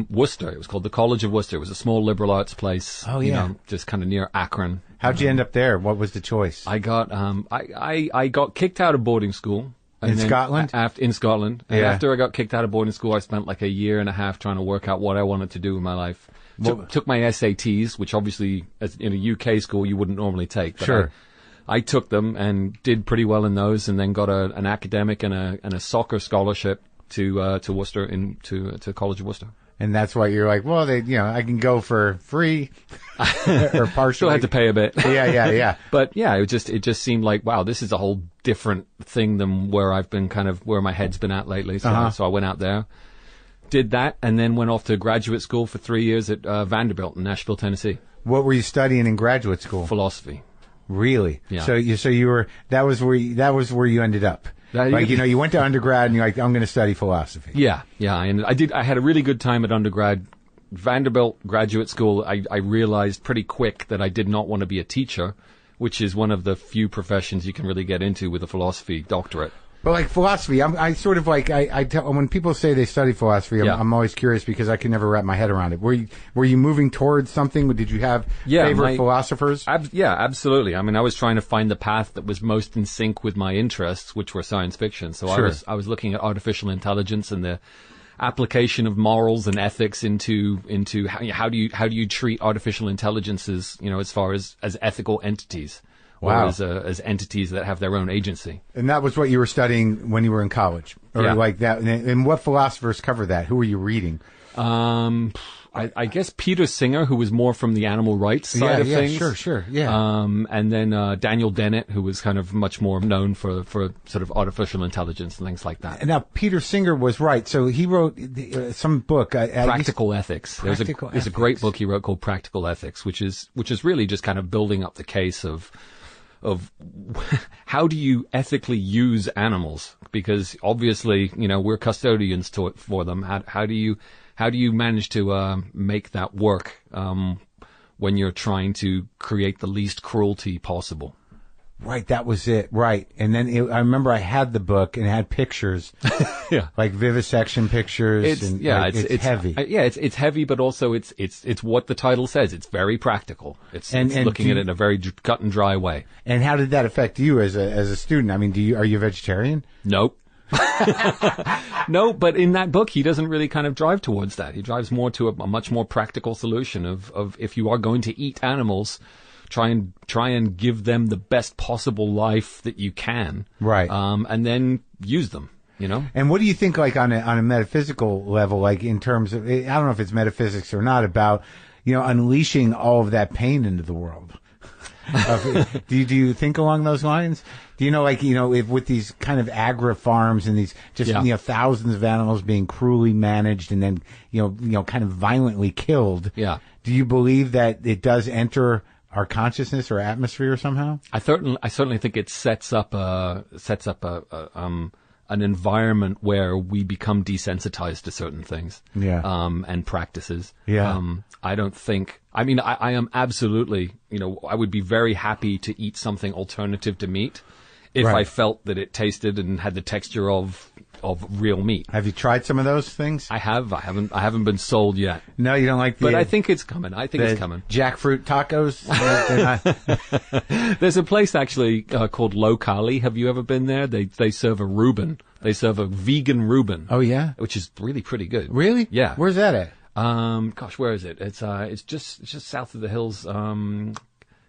Worcester. It was called the College of Worcester. It was a small liberal arts place. Oh yeah. Just kind of near Akron. How'd you end up there? What was the choice? I got I got kicked out of boarding school. In Scotland? In Scotland. And yeah. After I got kicked out of boarding school, I spent like a year and a half trying to work out what I wanted to do with my life. Took my SATs, which obviously in a UK school you wouldn't normally take. But sure. I took them and did pretty well in those, and then got an academic and a soccer scholarship to Worcester to College of Worcester. Yeah. that's why you're like, well, I can go for free or partially. Still had to pay a bit. Yeah. But yeah, it just seemed like, wow, this is a whole different thing than where I've been where my head's been at lately. So, so I went out there, did that, and then went off to graduate school for 3 years at Vanderbilt in Nashville, Tennessee. What were you studying in graduate school? Philosophy. Really? Yeah. So you were, that was where you ended up. Like, you went to undergrad and you're like, I'm going to study philosophy. Yeah. And I had a really good time at undergrad. Vanderbilt graduate school, I realized pretty quick that I did not want to be a teacher, which is one of the few professions you can really get into with a philosophy doctorate. But like philosophy, I sort of like, I tell, when people say they study philosophy, I'm always curious because I can never wrap my head around it. Were you moving towards something? Did you have favorite philosophers? Yeah, absolutely. I mean, I was trying to find the path that was most in sync with my interests, which were science fiction. So Sure. I was looking at artificial intelligence and the application of morals and ethics into how do you treat artificial intelligences, as far as ethical entities. Wow. Or as entities that have their own agency. And that was what you were studying when you were in college? Or Yeah. like that? And what philosophers cover that? Who were you reading? I guess Peter Singer, who was more from the animal rights side of things. Sure, yeah. And then Daniel Dennett, who was kind of much more known for sort of artificial intelligence and things like that. And now, Peter Singer was right. So he wrote some book. Practical Ethics. There's a great Ethics. book he wrote called Practical Ethics, which is really just kind of building up the case of how do you ethically use animals? Because obviously, we're custodians for them. How do you manage to make that work when you're trying to create the least cruelty possible? Right, that was it. Right. And then I remember I had the book and it had pictures. Yeah. Like vivisection pictures. It's heavy. It's heavy, but also it's what the title says. It's very practical. It's looking at it in a very cut and dry way. And how did that affect you as a student? I mean, are you a vegetarian? Nope. No, but in that book, he doesn't really kind of drive towards that. He drives more to a much more practical solution of if you are going to eat animals, try and give them the best possible life that you can. Right. And then use them, And what do you think, like on a metaphysical level, like in terms of, I don't know if it's metaphysics or not, about, unleashing all of that pain into the world? Do you think along those lines? Do you know, like, if with these kind of agri farms and these just, thousands of animals being cruelly managed and then, kind of violently killed. Yeah. Do you believe that it does enter our consciousness or atmosphere somehow? I certainly think it sets up an environment where we become desensitized to certain things. Yeah. And practices. Yeah. I don't think, I mean, I am absolutely, I would be very happy to eat something alternative to meat if Right. I felt that it tasted and had the texture of real meat. Have you tried some of those things? I haven't been sold yet. No, you don't like the... But I think it's coming. It's coming. Jackfruit tacos? They're not... There's a place actually called Locali. Have you ever been there? They serve a Reuben. They serve a vegan Reuben. Oh, yeah? Which is really pretty good. Really? Yeah. Where's that at? Gosh, where is it? It's just south of the hills.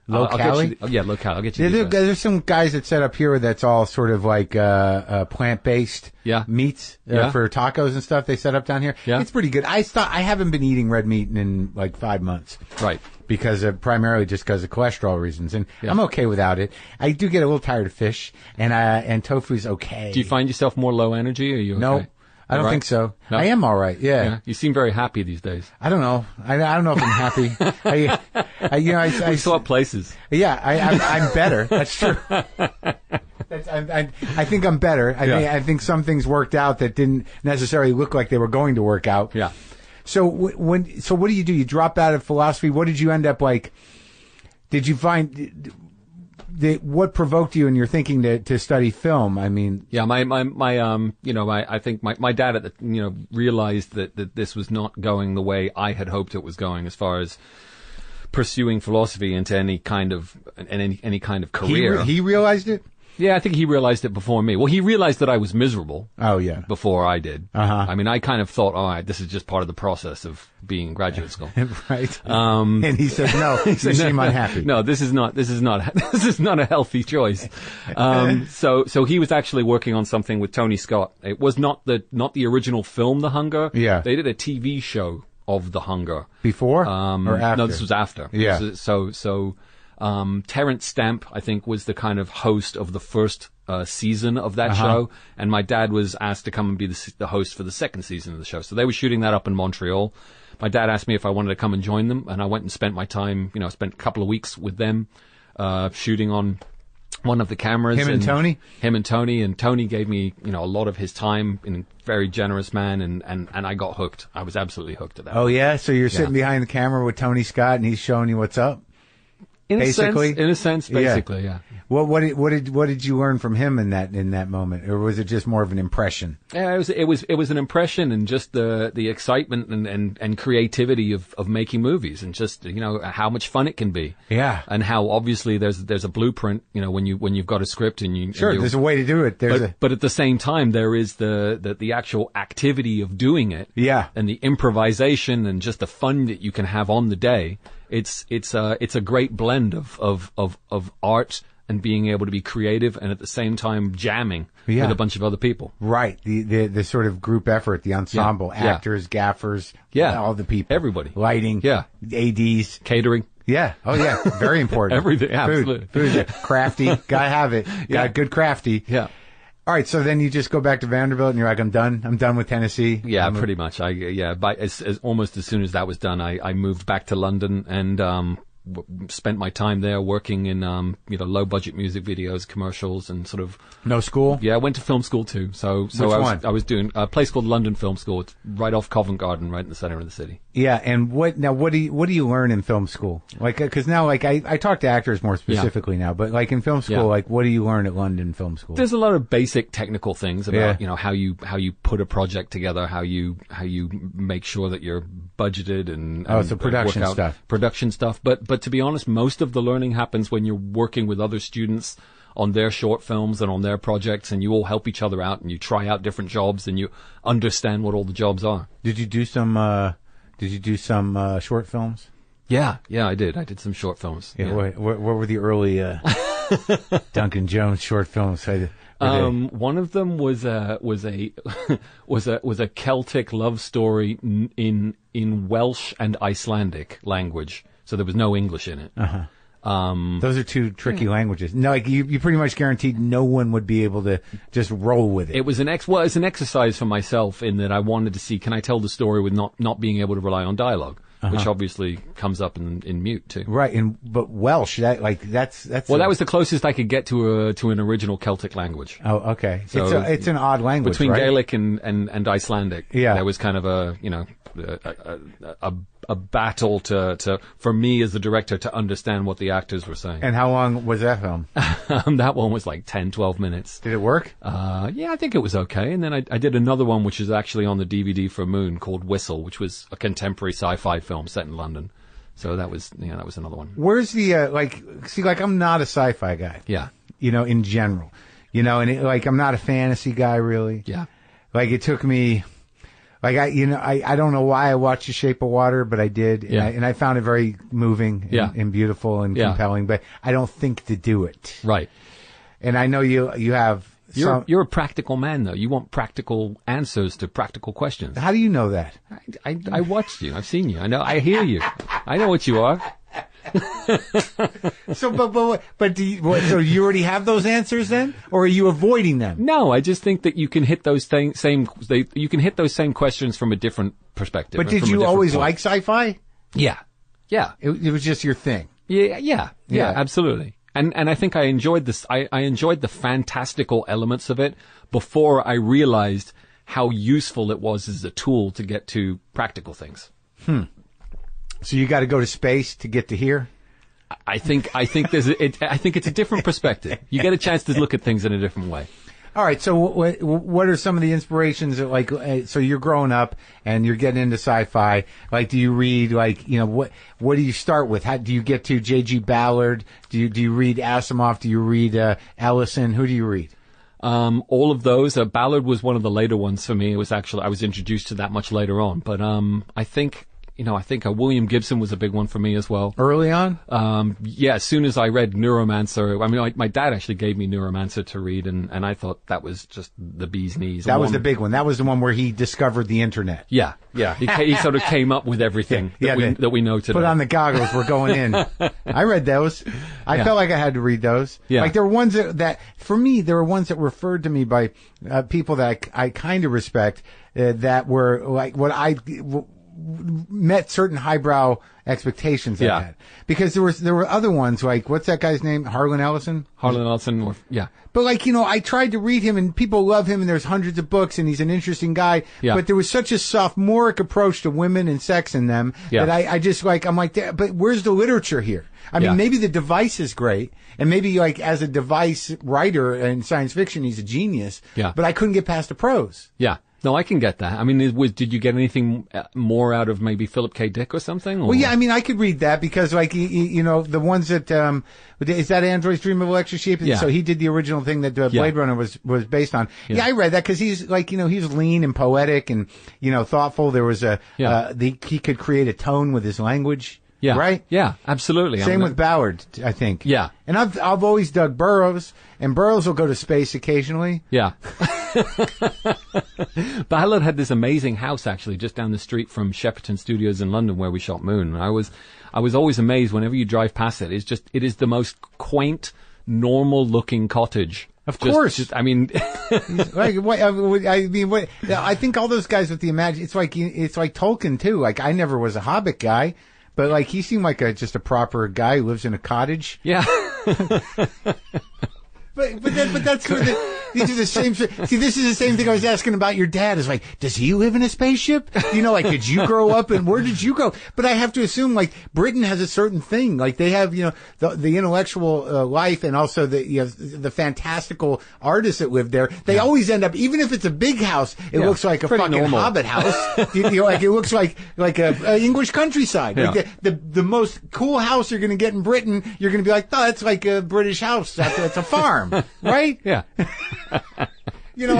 Locali? Locali. I'll get you the address. There's some guys that set up here that's all sort of like plant-based meats for tacos and stuff they set up down here. Yeah. It's pretty good. I haven't been eating red meat in like 5 months. Right. Primarily just because of cholesterol reasons. And I'm okay without it. I do get a little tired of fish, and tofu's okay. Do you find yourself more low energy, or are you okay? No. I don't think so. No? I am all right. Yeah. You seem very happy these days. I don't know. I don't know if I'm happy. I swap places. Yeah, I'm better. That's true. I think I'm better. I think some things worked out that didn't necessarily look like they were going to work out. Yeah. So what do? You drop out of philosophy. What did you end up like? Did you find? What provoked you in your thinking to study film? I mean, yeah, I think my dad realized that this was not going the way I had hoped it was going as far as pursuing philosophy into any kind of career. He realized it? Yeah, I think he realized it before me. Well, he realized that I was miserable. Oh, yeah. Before I did. Uh-huh. I mean, I kind of thought, all right, this is just part of the process of being in graduate school. Right. And he said, no, you seem unhappy. No, this is not a healthy choice. So he was actually working on something with Tony Scott. It was not the original film, The Hunger. Yeah. They did a TV show of The Hunger. Before or after? No, this was after. Yeah. Terrence Stamp, I think, was the kind of host of the first season of that show, and my dad was asked to come and be the host for the second season of the show. So they were shooting that up in Montreal. My dad asked me if I wanted to come and join them, and I went and spent my time, spent a couple of weeks with them, shooting on one of the cameras. Him and Tony? Him and Tony, and Tony gave me, a lot of his time, and a very generous man, and I got hooked. I was absolutely hooked at that. Oh, yeah? So you're sitting behind the camera with Tony Scott, and he's showing you what's up? In a sense, Yeah. yeah. What did you learn from him in that moment, or was it just more of an impression? Yeah, it was an impression, and just the excitement and creativity of making movies, and just how much fun it can be. Yeah, and how obviously there's a blueprint. When you've got a script and you there's a way to do it. But at the same time there is the actual activity of doing it. Yeah, and the improvisation and just the fun that you can have on the day. It's a great blend of art and being able to be creative, and at the same time jamming with a bunch of other people. Right. The sort of group effort, the ensemble, actors, gaffers, all the people. Everybody. Lighting, ADs. Catering. Yeah. Oh, yeah. Very important. Everything. Absolutely. Food. Crafty. Gotta have it. Got good crafty. Yeah. All right. So then you just go back to Vanderbilt and you're like, I'm done. I'm done with Tennessee. Yeah, pretty much. Almost as soon as that was done, I moved back to London and, spent my time there working in low budget music videos, commercials, and sort of no school. Yeah, I went to film school too. So I was doing a place called London Film School. It's right off Covent Garden, right in the center of the city. Yeah, and what do you learn in film school? Like, because now, like, I talk to actors more specifically now, but like in film school, like, what do you learn at London Film School? There's a lot of basic technical things about how you put a project together, how you make sure that you're budgeted and so production stuff. But to be honest, most of the learning happens when you're working with other students on their short films and on their projects, and you all help each other out, and you try out different jobs, and you understand what all the jobs are. Did you do some short films? Yeah, I did. I did some short films. Yeah. What were the early Duncan Jones short films? One of them was a Celtic love story in Welsh and Icelandic language. So there was no English in it. Those are two tricky languages. No, like you pretty much guaranteed no one would be able to just roll with it. It was it's an exercise for myself in that I wanted to see, can I tell the story with not being able to rely on dialogue, which obviously comes up in mute too. Right, but Welsh, that's that was the closest I could get to an original Celtic language. Oh, okay. So it's an odd language between right? Gaelic and Icelandic. Yeah, there was kind of a battle to for me as the director to understand what the actors were saying. And how long was that film? That one was like 10, 12 minutes. Did it work? Yeah, I think it was okay. And then I did another one, which is actually on the DVD for Moon, called Whistle, which was a contemporary sci-fi film set in London. So that was another one. Where's the, I'm not a sci-fi guy. Yeah. In general. And I'm not a fantasy guy, really. Yeah. Like, it took me... Like, I don't know why I watched The Shape of Water, but I did. And I found it very moving and beautiful and compelling, but I don't think to do it. Right. And I know you have... You're a practical man, though. You want practical answers to practical questions. How do you know that? I watched you. I've seen you. I know. I hear you. I know what you are. So you already have those answers then, or are you avoiding them? No, I just think that you can hit those same questions from a different perspective. But did you always like sci-fi? Yeah. It was just your thing. Yeah, absolutely. And I think I enjoyed this. I enjoyed the fantastical elements of it before I realized how useful it was as a tool to get to practical things. So you got to go to space to get to here? I think it's a different perspective. You get a chance to look at things in a different way. All right. So what are some of the inspirations that, like, so you're growing up and you're getting into sci-fi. Like, do you read, like, you know, what do you start with? How do you get to J.G. Ballard? Do you read Asimov? Do you read Ellison? Who do you read? All of those. Ballard was one of the later ones for me. It was actually, I was introduced to that much later on. But I think William Gibson was a big one for me as well. Early on? Yeah, as soon as I read Neuromancer, I mean, my dad actually gave me Neuromancer to read, and I thought that was just the bee's knees. That was the big one. That was the one where he discovered the internet. Yeah. He sort of came up with everything that we know today. Put on the goggles, we're going in. I read those. I felt like I had to read those. Yeah. Like, there were ones that for me, there were ones that were referred to me by people that I kind of respect, that were like what I met certain highbrow expectations I had. Because there were other ones, like, what's that guy's name? Harlan Ellison? Yeah. But, like, you know, I tried to read him, and people love him, and there's hundreds of books, and he's an interesting guy. Yeah. But there was such a sophomoric approach to women and sex in them that I just, like, I'm like, but where's the literature here? I mean, maybe the device is great, and maybe, like, as a device writer in science fiction, he's a genius. Yeah. But I couldn't get past the prose. Yeah. No, I can get that. I mean, did you get anything more out of maybe Philip K. Dick or something? Or? Well, yeah, I mean, I could read that because, like, you know, the ones that, is that Android's Dream of Electric Sheep? Yeah. So he did the original thing that Blade Runner was based on. Yeah, I read that because he's, like, you know, he's lean and poetic and, you know, thoughtful. There was he could create a tone with his language. Yeah. Right? Yeah, absolutely. Same with Ballard, I think. Yeah. And I've always dug Burroughs, and Burroughs will go to space occasionally. Yeah. Ballard had this amazing house actually just down the street from Shepperton Studios in London where we shot Moon. And I was always amazed whenever you drive past it. It is the most quaint, normal looking cottage. Of course. I mean, like, I think all those guys with the it's like Tolkien too. Like, I never was a Hobbit guy, but, like, he seemed like just a proper guy who lives in a cottage. Yeah. But that's sort of these are the same. See, this is the same thing I was asking about your dad. Is like, does he live in a spaceship? You know, like, did you grow up and where did you go? But I have to assume, like, Britain has a certain thing. Like, they have, you know, the intellectual life and also the fantastical artists that live there. They always end up, even if it's a big house, it looks like a fucking normal Hobbit house. you know, like, it looks like a English countryside. Yeah. Like the most cool house you're going to get in Britain, you're going to be like, oh, that's like a British house. That's a farm. Right? Yeah. You know,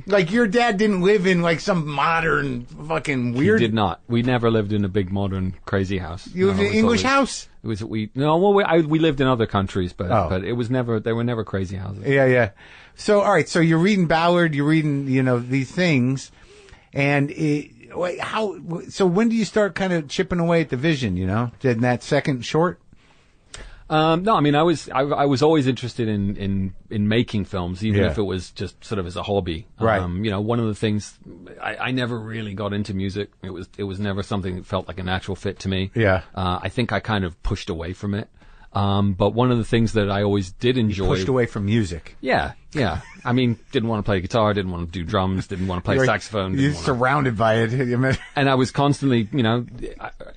like your dad didn't live in, like, some modern fucking weird. He did not. We never lived in a big modern crazy house. You lived in an English house? We lived in other countries, but it was never. They were never crazy houses. Yeah. So, all right. So you're reading Ballard. You're reading, you know, these things, and so when do you start kind of chipping away at the vision? You know, in that second short. No, I mean, I was always interested in making films, even if it was just sort of as a hobby. Right. You know, one of the things, I never really got into music. It was never something that felt like a natural fit to me. Yeah. I think I kind of pushed away from it. But one of the things that I always did enjoy. You pushed away from music. Yeah. I mean, didn't want to play guitar, didn't want to do drums, didn't want to play saxophone. You're surrounded by it. And I was constantly, you know,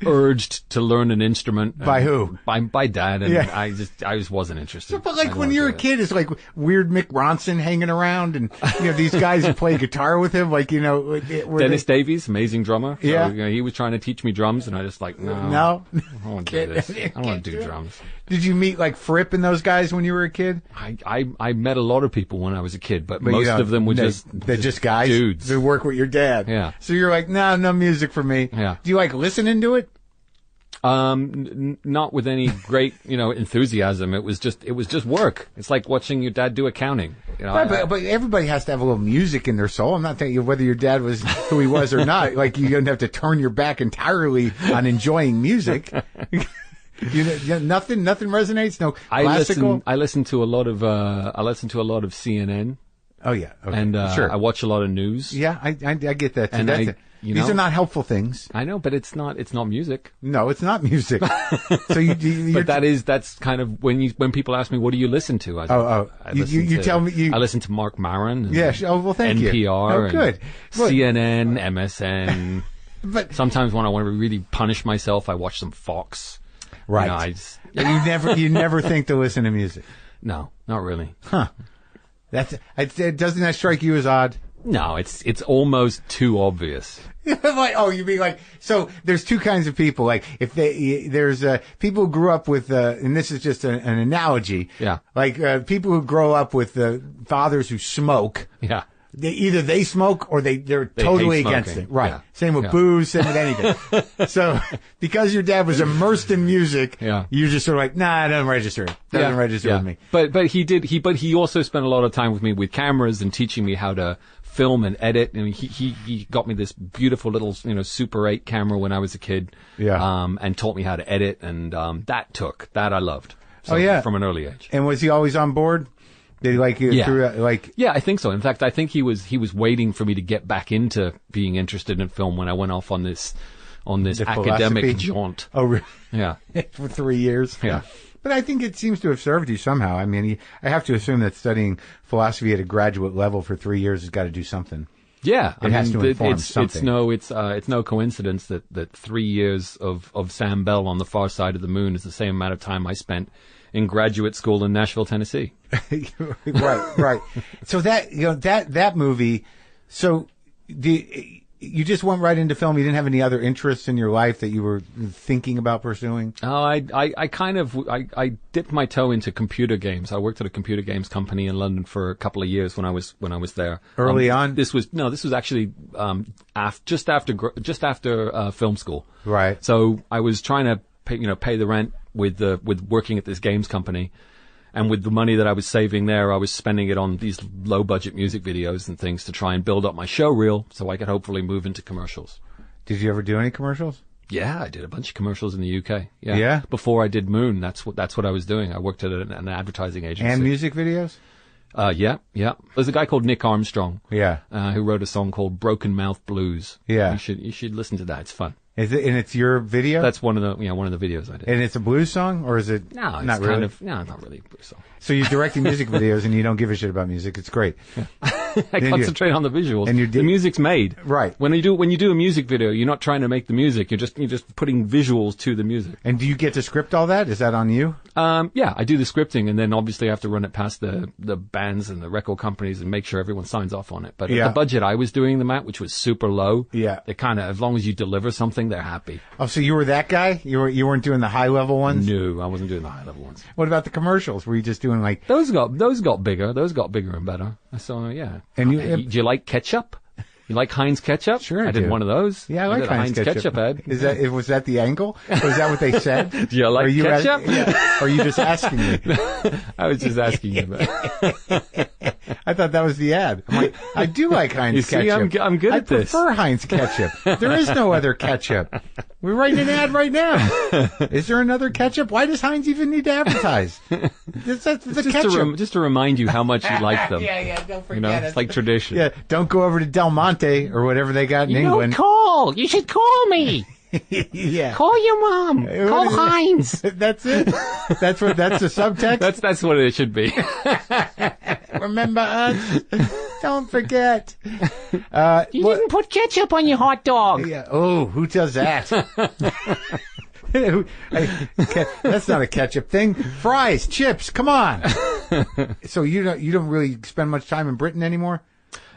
urged to learn an instrument. By who? By Dad, and I just wasn't interested. But, like, when you're a kid, it's like weird Mick Ronson hanging around, and, you know, these guys who play guitar with him, like, you know, Dennis Davies, amazing drummer. So, yeah. You know, he was trying to teach me drums, and I just like, no, I don't want to do this. I don't want to do drums. Did you meet, like, Fripp and those guys when you were a kid? I met a lot of people when I was a kid, but most of them were they're just guys, dudes who work with your dad. Yeah. So you're like, no music for me. Yeah. Do you like listening to it? Not with any great, you know, enthusiasm. It was just work. It's like watching your dad do accounting. You know, right, but everybody has to have a little music in their soul. I'm not telling you whether your dad was who he was or not. Like, you don't have to turn your back entirely on enjoying music. Nothing resonates. No classical. I listen to a lot of CNN. Oh yeah, okay. And sure. I watch a lot of news. Yeah, I get that. And these are not helpful things. I know, but it's not music. No, it's not music. So but that's kind of when people ask me, what do you listen to? You tell me. I listen to Marc Maron. And yeah. Oh well, thank you. NPR. Oh, good. CNN, MSN. But sometimes when I want to really punish myself, I watch some Fox. Right. You never think to listen to music. No, not really. Huh. Doesn't that strike you as odd? No, it's almost too obvious. Like, oh, you mean like, so there's two kinds of people. Like, there's people who grew up with, and this is just an analogy. Yeah. Like, people who grow up with fathers who smoke. Yeah. Either they smoke or they're totally hate against smoking. it. Right. Yeah. Same with booze, same with anything. So, because your dad was immersed in music, you're just sort of like, nah, it doesn't register. Doesn't register with me. But he also spent a lot of time with me with cameras and teaching me how to film and edit. I mean, he got me this beautiful little, Super 8 camera when I was a kid. Yeah. And taught me how to edit, and that I loved. So, from an early age. And was he always on board? Did he like you through, like? Yeah, I think so. In fact, I think he was waiting for me to get back into being interested in film when I went off on this academic jaunt. Oh, really? Yeah. For 3 years. Yeah. But I think it seems to have served you somehow. I mean, I have to assume that studying philosophy at a graduate level for 3 years has got to do something. Yeah, it has to inform something. It's no coincidence that 3 years of Sam Bell on the far side of the moon is the same amount of time I spent in graduate school in Nashville, Tennessee. Right. So that movie. So you just went right into film. You didn't have any other interests in your life that you were thinking about pursuing? Oh, I dipped my toe into computer games. I worked at a computer games company in London for a couple of years when I was there. Early on? This was actually just after film school. Right. So I was trying to pay the rent with working at this games company. And with the money that I was saving there, I was spending it on these low-budget music videos and things to try and build up my show reel so I could hopefully move into commercials. Did you ever do any commercials? Yeah, I did a bunch of commercials in the UK. Yeah. Yeah? Before I did Moon, that's what I was doing. I worked at an advertising agency. And music videos? Yeah. There's a guy called Nick Armstrong. Yeah. Who wrote a song called Broken Mouth Blues. Yeah. You should listen to that. It's fun. Is it? And it's your video? That's one of the videos I did. And it's a blues song, or is it? No, it's not really. Not really a blues song. So you're directing music videos, and you don't give a shit about music. It's great. Yeah. I concentrate on the visuals. And the music's made. Right. When you do a music video, you're not trying to make the music. You're just putting visuals to the music. And do you get to script all that? Is that on you? Yeah, I do the scripting, and then obviously I have to run it past the bands and the record companies and make sure everyone signs off on it. But at the budget I was doing them at, which was super low, they kind of, as long as you deliver something, they're happy. Oh, so you were that guy? You weren't doing the high level ones? No, I wasn't doing the high level ones. What about the commercials? Were you just doing like those got bigger? Those got bigger and better. So yeah. And do you like ketchup? You like Heinz ketchup? Sure, I did one of those. Yeah, I like Heinz ketchup. Ed. Was that the angle? Was that what they said? Do you like ketchup? Or are you just asking me? I was just asking you. I thought that was the ad. I'm like, I do like Heinz ketchup. I'm good at this. I prefer Heinz ketchup. There is no other ketchup. We're writing an ad right now. Is there another ketchup? Why does Heinz even need to advertise? That's ketchup. Just to remind you how much you like them. Yeah, don't forget it. It's like tradition. Yeah, don't go over to Del Monte or whatever they got in England. Don't call. You should call me. Yeah. Call your mom. Call Heinz. That's it. That's the subtext. That's what it should be. Remember us? Don't forget. You didn't put ketchup on your hot dog. Yeah. Oh, who does that? That's not a ketchup thing. Fries, chips. Come on. So you don't really spend much time in Britain anymore?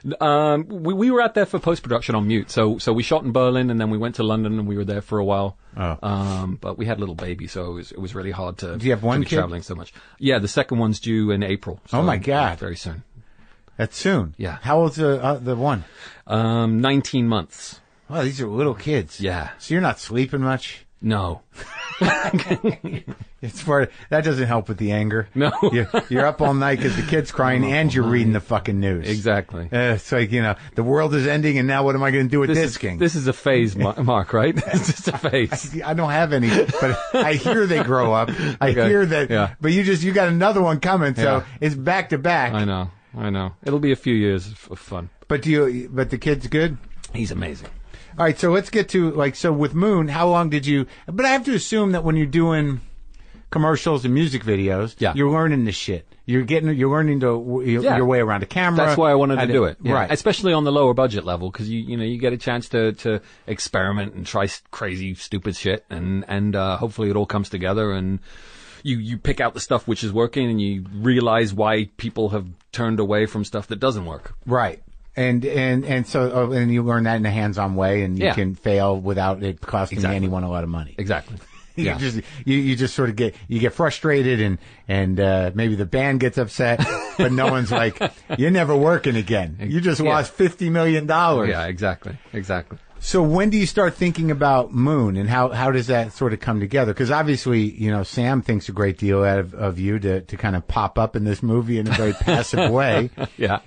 We were out there for post-production on Mute. So we shot in Berlin and then we went to London and we were there for a while. Oh. But we had a little baby, so it was really hard to, Do you have one to be kid? Traveling so much. Yeah, the second one's due in April. So oh my God. Very soon. That's soon. Yeah. How old's the one? 19 months. Oh, these are little kids. Yeah. So you're not sleeping much? No. It's that doesn't help with the anger. No. You're up all night because the kid's crying and you're reading the fucking news. Exactly. It's like, the world is ending and now what am I going to do with this king? This is a phase, Mark, right? It's just a phase. I don't have any, but I hear they grow up. I hear that. Yeah. But you got another one coming, so it's back to back. I know. It'll be a few years of fun. But the kid's good? He's amazing. All right, so let's get to, so with Moon, how long did you, but I have to assume that when you're doing commercials and music videos, you're learning this shit. You're learning your way around a camera. That's why I wanted to do it. Yeah. Right. Especially on the lower budget level, because you get a chance to experiment and try crazy, stupid shit, and hopefully it all comes together and you pick out the stuff which is working and you realize why people have turned away from stuff that doesn't work. Right. And you learn that in a hands-on way, and you can fail without it costing anyone a lot of money. Exactly. You just sort of get frustrated, and maybe the band gets upset, but no one's like, you're never working again. You just lost $50 million. Yeah, exactly. So when do you start thinking about Moon, and how does that sort of come together? Because obviously, Sam thinks a great deal out of you to kind of pop up in this movie in a very passive way. Yeah.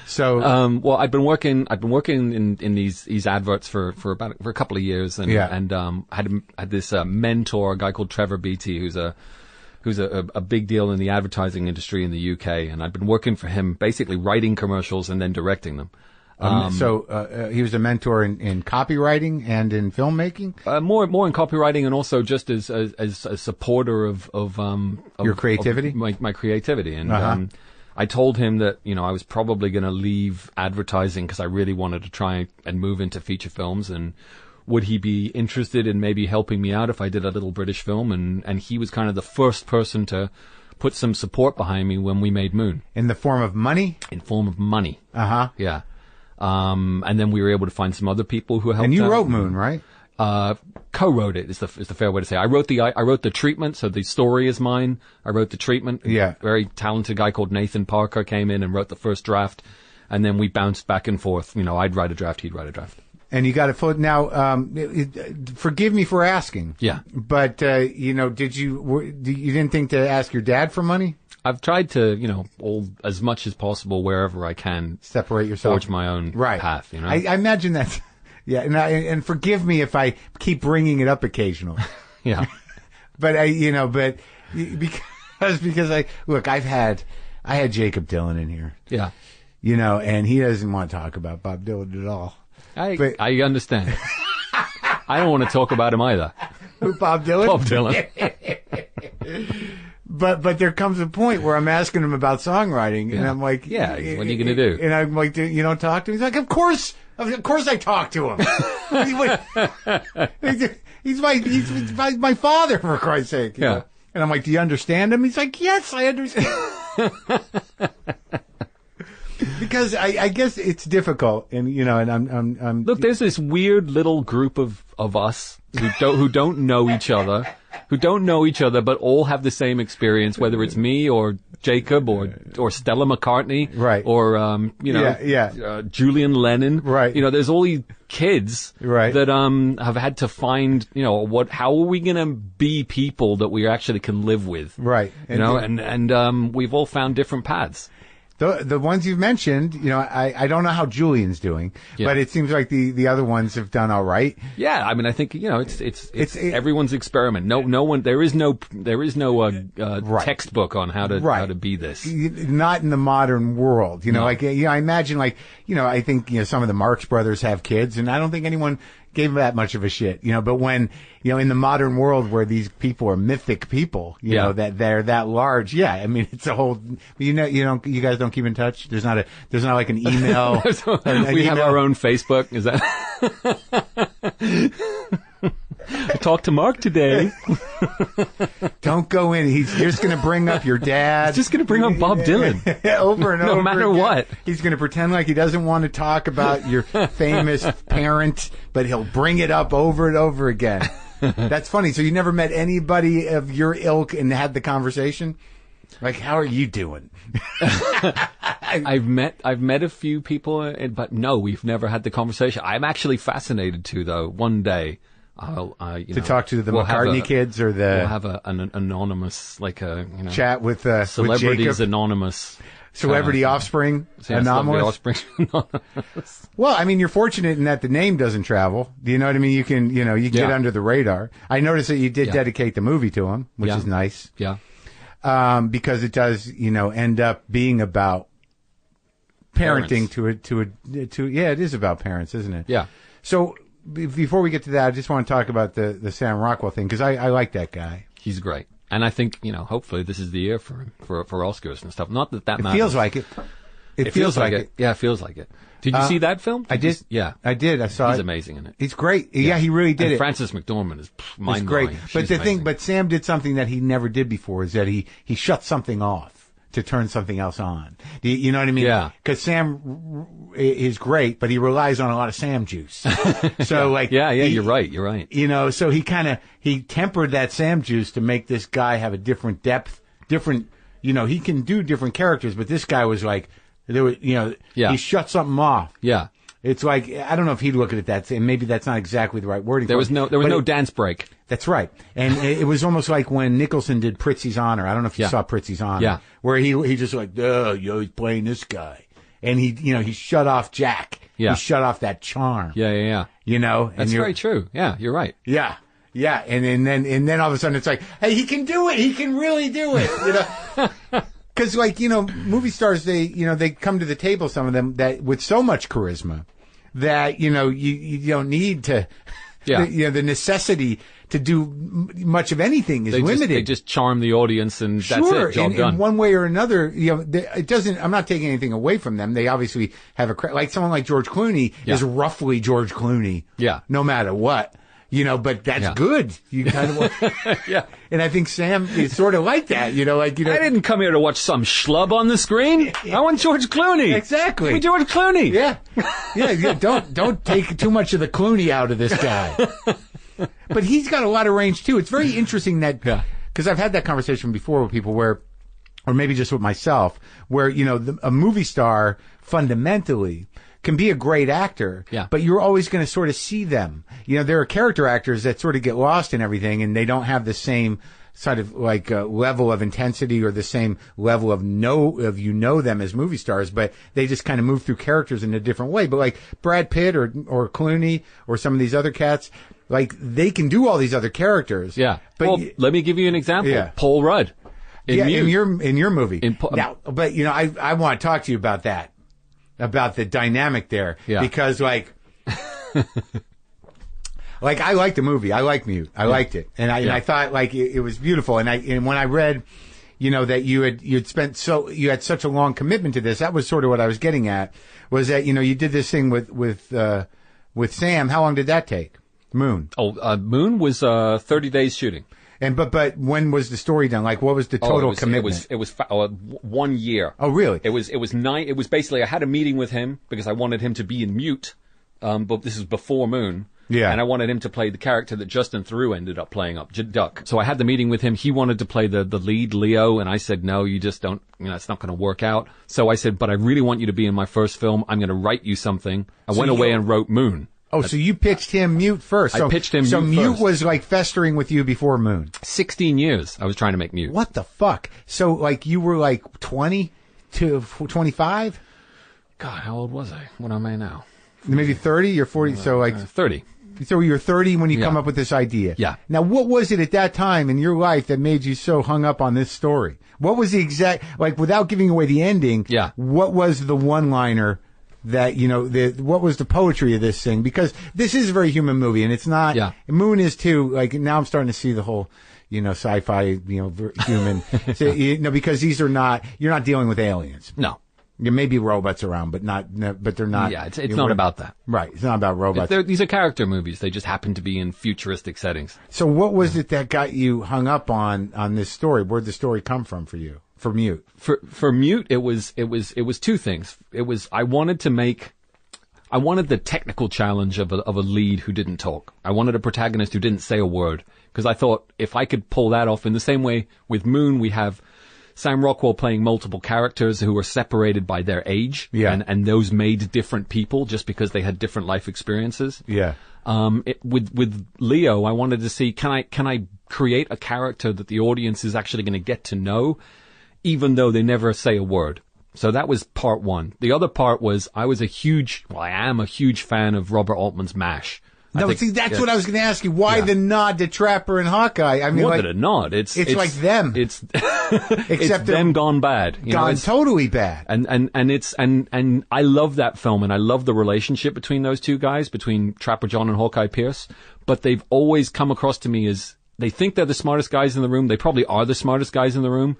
So, well, I've been working in these adverts for a couple of years, and had this mentor, a guy called Trevor Beatty, who's a big deal in the advertising industry in the UK, and I've been working for him, basically writing commercials and then directing them. So he was a mentor in copywriting and in filmmaking. More in copywriting, and also just as a supporter of your creativity, of my creativity, and I told him that I was probably going to leave advertising because I really wanted to try and move into feature films, and would he be interested in maybe helping me out if I did a little British film? And he was kind of the first person to put some support behind me when we made Moon. In the form of money? In form of money. Yeah. And then we were able to find some other people who helped. And you out. wrote Moon, right? Co-wrote it is the fair way to say. I wrote the treatment, so the story is mine. I wrote the treatment. Yeah. A very talented guy called Nathan Parker came in and wrote the first draft, and then we bounced back and forth. I'd write a draft, he'd write a draft. And you got it full. Now, forgive me for asking. Yeah. But you didn't think to ask your dad for money? I've tried to, as much as possible wherever I can separate yourself, forge my own path. I imagine that. Yeah, and forgive me if I keep bringing it up occasionally. Yeah, but because I had Jacob Dylan in here. Yeah, and he doesn't want to talk about Bob Dylan at all. I understand. I don't want to talk about him either. Who, Bob Dylan? Bob Dylan. But there comes a point where I'm asking him about songwriting, and I'm like, what are you going to do? And I'm like, you don't talk to him? He's like, Of course I talk to him. He's my father, for Christ's sake. Yeah. And I'm like, do you understand him? He's like, yes, I understand. Because I guess it's difficult, and and I'm look. There's this weird little group of us who don't know each other, but all have the same experience, whether it's me or Jacob or Stella McCartney, right? Or Julian Lennon, right? There's all these kids, right, that have had to find, how are we gonna be people that we actually can live with, right? And we've all found different paths. The ones you've mentioned, I don't know how Julian's doing, but it seems like the other ones have done all right. Yeah, I mean, I think it's everyone's experiment. No one. There is no textbook on how to be this. Not in the modern world, No. I imagine I think some of the Marx Brothers have kids, and I don't think anyone gave them that much of a shit, but when in the modern world where these people are mythic people, that they're that large, I mean it's a whole, you guys don't keep in touch. There's not like an email. We have our own Facebook. Is that? I talked to Mark today. Don't go in. He's just going to bring up your dad. He's just going to bring up Bob Dylan over and over. No matter again. what. He's going to pretend like he doesn't want to talk about your famous parent, but he'll bring it up over and over again. That's funny. So you never met anybody of your ilk and had the conversation? Like, how are you doing? I've met a few people, but no, we've never had the conversation. I'm actually fascinated to, though. One day, to talk to the McCartney kids, or we'll have an anonymous, chat with Celebrities with Jacob. Anonymous. Celebrity Offspring Anonymous. Well, I mean, you're fortunate in that the name doesn't travel. Do you know what I mean? You can, you get under the radar. I noticed that you did dedicate the movie to him, which is nice. Yeah. Because it does, end up being about parenting it is about parents, isn't it? Yeah. So before we get to that, I just want to talk about the Sam Rockwell thing, because I like that guy. He's great. And I think, hopefully this is the year for him, for Oscars and stuff. Not that matters. It feels like it. It feels like it. Yeah, it feels like it. Did you see that film? I did. I did. I saw it. He's amazing in it. He's great. Yeah, he really did and it. Frances McDormand is mind-blowing. Great. But but Sam did something that he never did before, is that he shut something off. to turn something else on. You know what I mean? Yeah. Because Sam is great, but he relies on a lot of Sam juice. So like, you're right. You know, so he tempered that Sam juice to make this guy have a different depth, different. You know, he can do different characters, but this guy was like, he shut something off. Yeah. It's like, I don't know if he'd look at it that, and maybe that's not exactly the right wording. There was no dance break. That's right. And it was almost like when Nicholson did Prizzi's Honor. I don't know if you saw Prizzi's Honor. Where he just like, he's playing this guy. And he shut off Jack. Yeah. He shut off that charm. Yeah. You know? That's very true. Yeah, you're right. Yeah. Yeah. And then all of a sudden it's like, hey, he can do it. He can really do it. You know? Cause like, you know, movie stars, they come to the table, some of them, that with so much charisma that, you know, you don't need to, the necessity to do much of anything is limited. They just charm the audience and that's it. Job done. In one way or another, you know, it doesn't, I'm not taking anything away from them. They obviously have like someone like George Clooney is roughly George Clooney. Yeah. No matter what. You know, but that's good. You kind of want, And I think Sam is sort of like that. You know, like, you know, I didn't come here to watch some schlub on the screen. I want George Clooney. Exactly. Give me George Clooney. Yeah. Don't take too much of the Clooney out of this guy. But he's got a lot of range too. It's very interesting that, because I've had that conversation before with people or maybe just with myself, where, you know, a movie star fundamentally can be a great actor, but you're always going to sort of see them. You know, there are character actors that sort of get lost in everything, and they don't have the same sort of like level of intensity or the same level of them as movie stars, but they just kind of move through characters in a different way. But like Brad Pitt or Clooney or some of these other cats, like they can do all these other characters. Yeah. But let me give you an example. Yeah. Paul Rudd. In your movie. Now, but you know, I want to talk to you about that. About the dynamic there. Yeah. Because like I liked the movie. I liked Mute. I liked it. And I thought like it was beautiful. And when I read, you know, that you had such a long commitment to this, that was sort of what I was getting at, was that, you know, you did this thing with Sam. How long did that take? Moon. Moon was 30 days shooting. And but when was the story done? Like, what was the total commitment? It was 1 year. Oh, really? It was basically, I had a meeting with him because I wanted him to be in Mute, but this is before Moon. Yeah. And I wanted him to play the character that Justin Theroux ended up playing Duck. So I had the meeting with him. He wanted to play the lead, Leo, and I said, no, you just don't, you know, it's not going to work out. So I said, but I really want you to be in my first film. I'm going to write you something. I went away and wrote Moon. Oh, so you pitched him Mute first. I pitched him Mute first. So Mute was like festering with you before Moon. 16 years I was trying to make Mute. What the fuck? So like you were like 20 to 25? God, how old was I? What am I now? Maybe 30 or 40? So like 30. So you were 30 when you come up with this idea. Yeah. Now, what was it at that time in your life that made you so hung up on this story? What was the exact, like without giving away the ending, what was the one-liner that, you know, what was the poetry of this thing? Because this is a very human movie, and it's not, Moon is too, like, now I'm starting to see the whole, you know, sci-fi, you know, human, so, you know, because you're not dealing with aliens. No. There may be robots around, but they're not. Yeah, it's not about that. Right. It's not about robots. These are character movies. They just happen to be in futuristic settings. So what was it that got you hung up on this story? Where'd the story come from for you? For Mute? For Mute, it was two things. I wanted the technical challenge of a lead who didn't talk. I wanted a protagonist who didn't say a word. Because I thought if I could pull that off in the same way with Moon, we have Sam Rockwell playing multiple characters who were separated by their age. Yeah. And those made different people just because they had different life experiences. Yeah. With Leo, I wanted to see, can I create a character that the audience is actually going to get to know, even though they never say a word? So that was part one. The other part was I am a huge fan of Robert Altman's MASH. No, see, that's what I was going to ask you. Why the nod to Trapper and Hawkeye? I mean, more than a nod. It's like them. It's except them gone bad. Gone totally bad. And I love that film, and I love the relationship between those two guys, between Trapper John and Hawkeye Pierce. But they've always come across to me as they think they're the smartest guys in the room. They probably are the smartest guys in the room.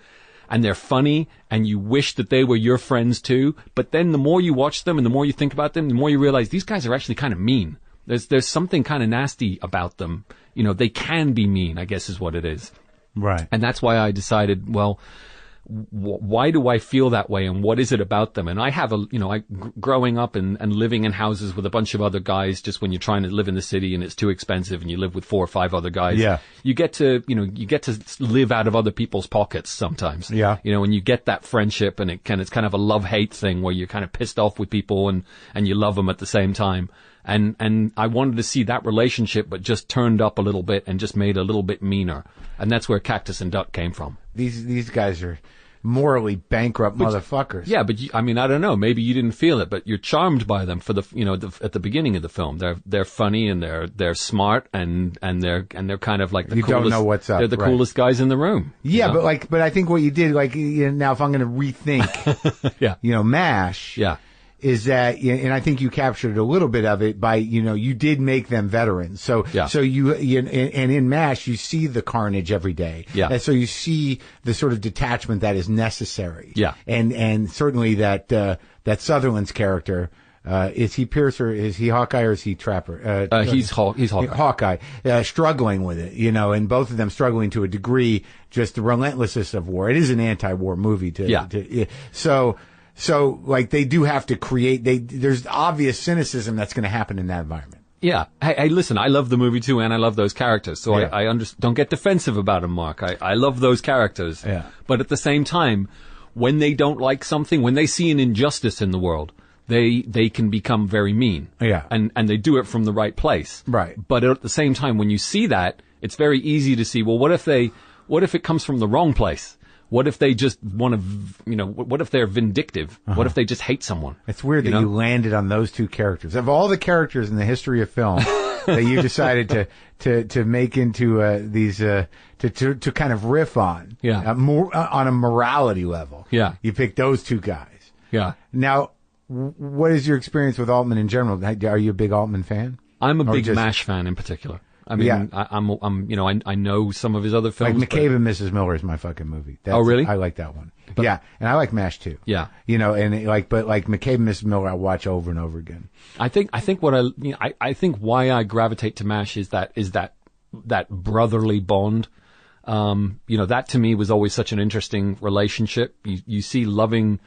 And they're funny, and you wish that they were your friends too. But then the more you watch them and the more you think about them, the more you realize these guys are actually kind of mean. There's something kind of nasty about them. You know, they can be mean, I guess is what it is. Right. And that's why I decided, well, why do I feel that way, and what is it about them? And I have growing up and living in houses with a bunch of other guys, just when you're trying to live in the city and it's too expensive and you live with 4 or 5 other guys, you get to live out of other people's pockets sometimes. Yeah. And you get that friendship, and it's kind of a love-hate thing where you're kind of pissed off with people and you love them at the same time. And I wanted to see that relationship, but just turned up a little bit and just made a little bit meaner. And that's where Cactus and Duck came from. These guys are morally bankrupt motherfuckers. Yeah, but I don't know. Maybe you didn't feel it, but you're charmed by them for at the beginning of the film. They're funny and they're smart and they're kind of like the coolest. You don't know what's up. They're the coolest guys in the room. Yeah, but I think what you did, now if I'm going to rethink, MASH. Yeah. Is that, and I think you captured a little bit of it by, you did make them veterans. So and in MASH, you see the carnage every day. Yeah. And so you see the sort of detachment that is necessary. Yeah. And certainly that Sutherland's character, is he Pierce or is he Hawkeye or is he Trapper? He's Hawkeye. Hawkeye, struggling with it, and both of them struggling to a degree, just the relentlessness of war. It is an anti-war movie So they do have to create, there's obvious cynicism that's going to happen in that environment. Yeah. Hey, listen, I love the movie too, and I love those characters. So I don't get defensive about them, Mark. I love those characters. Yeah. But at the same time, when they don't like something, when they see an injustice in the world, they can become very mean. Yeah. And they do it from the right place. Right. But at the same time, when you see that, it's very easy to see, well, what if it comes from the wrong place? What if they just want to, what if they're vindictive? What if they just hate someone? It's weird that you landed on those two characters. Of all the characters in the history of film that you decided to make into these, to kind of riff on. Yeah. More on a morality level. Yeah. You picked those two guys. Yeah. Now, what is your experience with Altman in general? Are you a big Altman fan? I'm a big MASH fan in particular. I mean, I know some of his other films. Like McCabe and Mrs. Miller is my fucking movie. Oh, really? I like that one. And I like MASH too. Yeah. But McCabe and Mrs. Miller, I watch over and over again. I think I think why I gravitate to MASH is that brotherly bond. That to me was always such an interesting relationship. You see loving.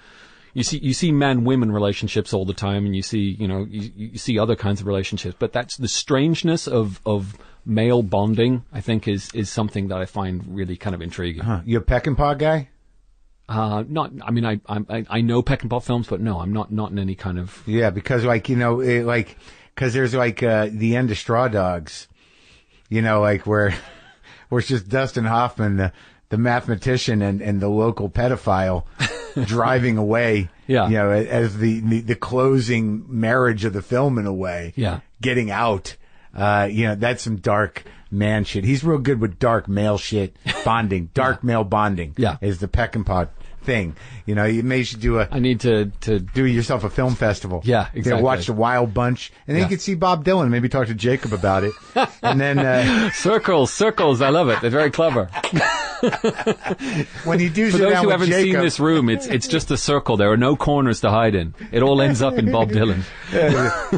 You see man-women relationships all the time, and you see other kinds of relationships, but that's the strangeness of male bonding, I think is something that I find really kind of intriguing. You a Peckinpah guy? I know Peckinpah films, but no, I'm not in any kind of. Yeah, because because there's the end of Straw Dogs, where it's just Dustin Hoffman, the mathematician and the local pedophile driving away, as the closing marriage of the film in a way, getting out. That's some dark man shit. He's real good with dark male shit, bonding, male bonding. Yeah. Is the Peckinpah thing. You should do I need to do yourself a film festival. Yeah, exactly. Watch The Wild Bunch, and then you could see Bob Dylan, maybe talk to Jacob about it. And then, circles, I love it. They're very clever. When you do For those who haven't Jacob, seen this room, it's just a circle. There are no corners to hide in. It all ends up in Bob Dylan.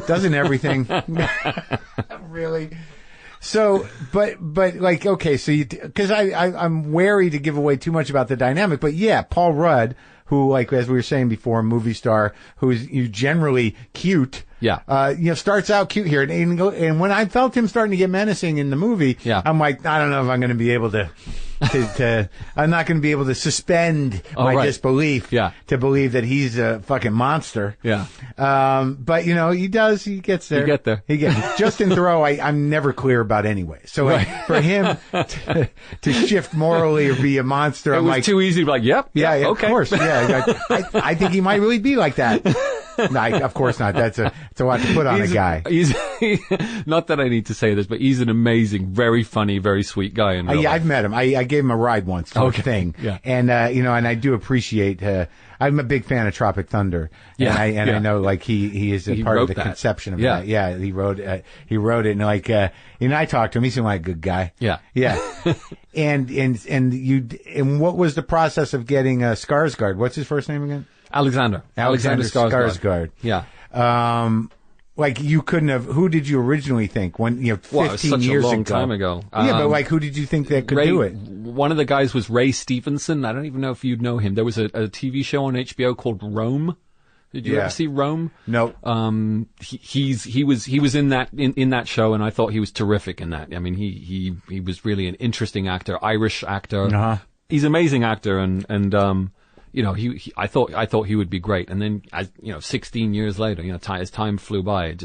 Doesn't everything? Really? So, but okay, so because I'm wary to give away too much about the dynamic, but yeah, Paul Rudd, who, as we were saying before, a movie star who's generally cute. Yeah. Starts out cute here. And when I felt him starting to get menacing in the movie, I'm like, I don't know if I'm going to be able to I'm not going to be able to suspend my disbelief to believe that he's a fucking monster. Yeah. But he gets there. You get there. Justin Theroux, I'm never clear about anyway. So for him to shift morally or be a monster, it was too easy to be like, yep. Yeah, okay. Of course. Yeah. I think he might really be like that. No, of course not. It's a lot to put on a guy. He's not that I need to say this, but he's an amazing, very funny, very sweet guy. I've met him. I gave him a ride once to a thing. Yeah. And, and I do appreciate, I'm a big fan of Tropic Thunder. Yeah. And I know, he is a part of the conception of that. Yeah. He wrote it. And I talked to him. He seemed like a good guy. Yeah. Yeah. And what was the process of getting, Skarsgård? What's his first name again? Alexander Skarsgård. Yeah. like you couldn't have. Who did you originally think when 15 Well, it was such years a long ago? time ago. Yeah, but like who did you think that could do it? One of the guys was Ray Stevenson. I don't even know if you'd know him. There was a TV show on HBO called Rome. Did you ever see Rome? No. He was in that show, and I thought he was terrific in that. I mean, he was really an interesting actor, Irish actor. Uh-huh. He's an amazing actor, and I thought he would be great. And then, 16 years later, as time flew by,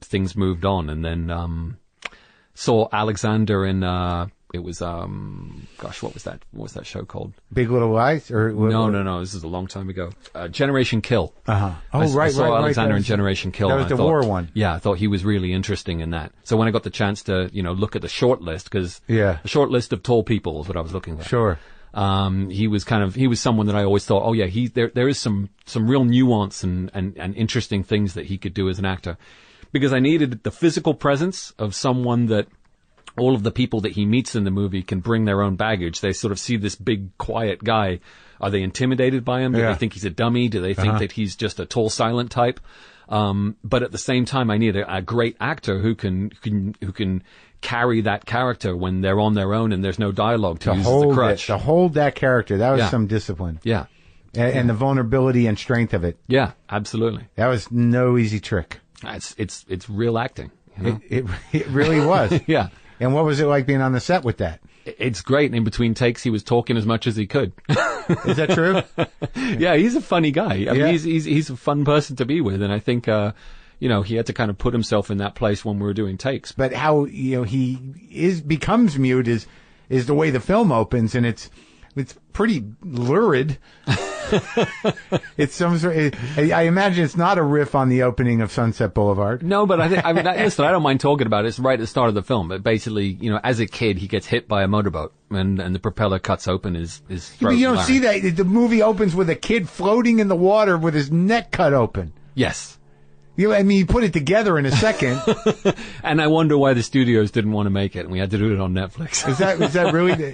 things moved on, and then saw Alexander in. It was what was that? What was that show called? Big Little Lies? Or No. This is a long time ago. Generation Kill. Uh-huh. Oh, I saw Alexander in Generation Kill. That was the war one. Yeah, I thought he was really interesting in that. So when I got the chance to, look at the short list, because the short list of tall people is what I was looking for. Sure. He was someone that I always thought, oh yeah, there is some real nuance and interesting things that he could do as an actor, because I needed the physical presence of someone that all of the people that he meets in the movie can bring their own baggage. They sort of see this big, quiet guy. Are they intimidated by him? Do they think he's a dummy? Do they think that he's just a tall, silent type? But at the same time, I need a great actor who can carry that character when they're on their own and there's no dialogue to use as a crutch. To hold that character, that was some discipline. Yeah. And the vulnerability and strength of it. Yeah, absolutely. That was no easy trick. It's real acting. It really was. Yeah. And what was it like being on the set with that? It's great. In between takes, he was talking as much as he could. Is that true? Yeah, he's a funny guy. I mean, he's a fun person to be with, and I think he had to kind of put himself in that place when we were doing takes. But how he becomes mute is the way the film opens, and it's pretty lurid. It's some sort. I imagine it's not a riff on the opening of Sunset Boulevard. No, but listen, I don't mind talking about it. It's right at the start of the film. But basically, as a kid, he gets hit by a motorboat, and the propeller cuts open his throat. But you don't see that. The movie opens with a kid floating in the water with his neck cut open. Yes. You put it together in a second. And I wonder why the studios didn't want to make it, and we had to do it on Netflix. Is that really?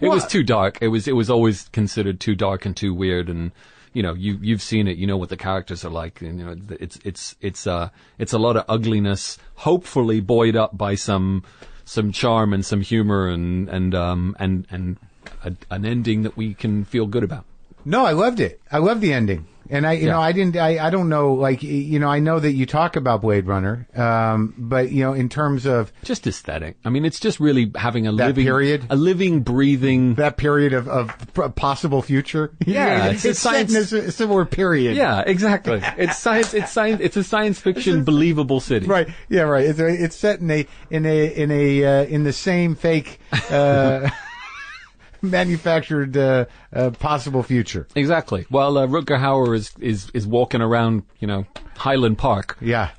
It was too dark. It was always considered too dark and too weird, and you've seen it. You know what the characters are like. And, it's a lot of ugliness, hopefully buoyed up by some charm and some humor and an ending that we can feel good about. No, I loved it. I loved the ending. And I don't know, like, I know that you talk about Blade Runner, but, in terms of just aesthetic. I mean, it's just really having a living, breathing. That period of possible future. Yeah. It's set in a similar period. Yeah, exactly. It's science. It's a science fiction believable city. Right. Yeah, right. It's set in the same fake, manufactured possible future. Exactly. Well, Rutger Hauer is walking around, Highland Park. Yeah.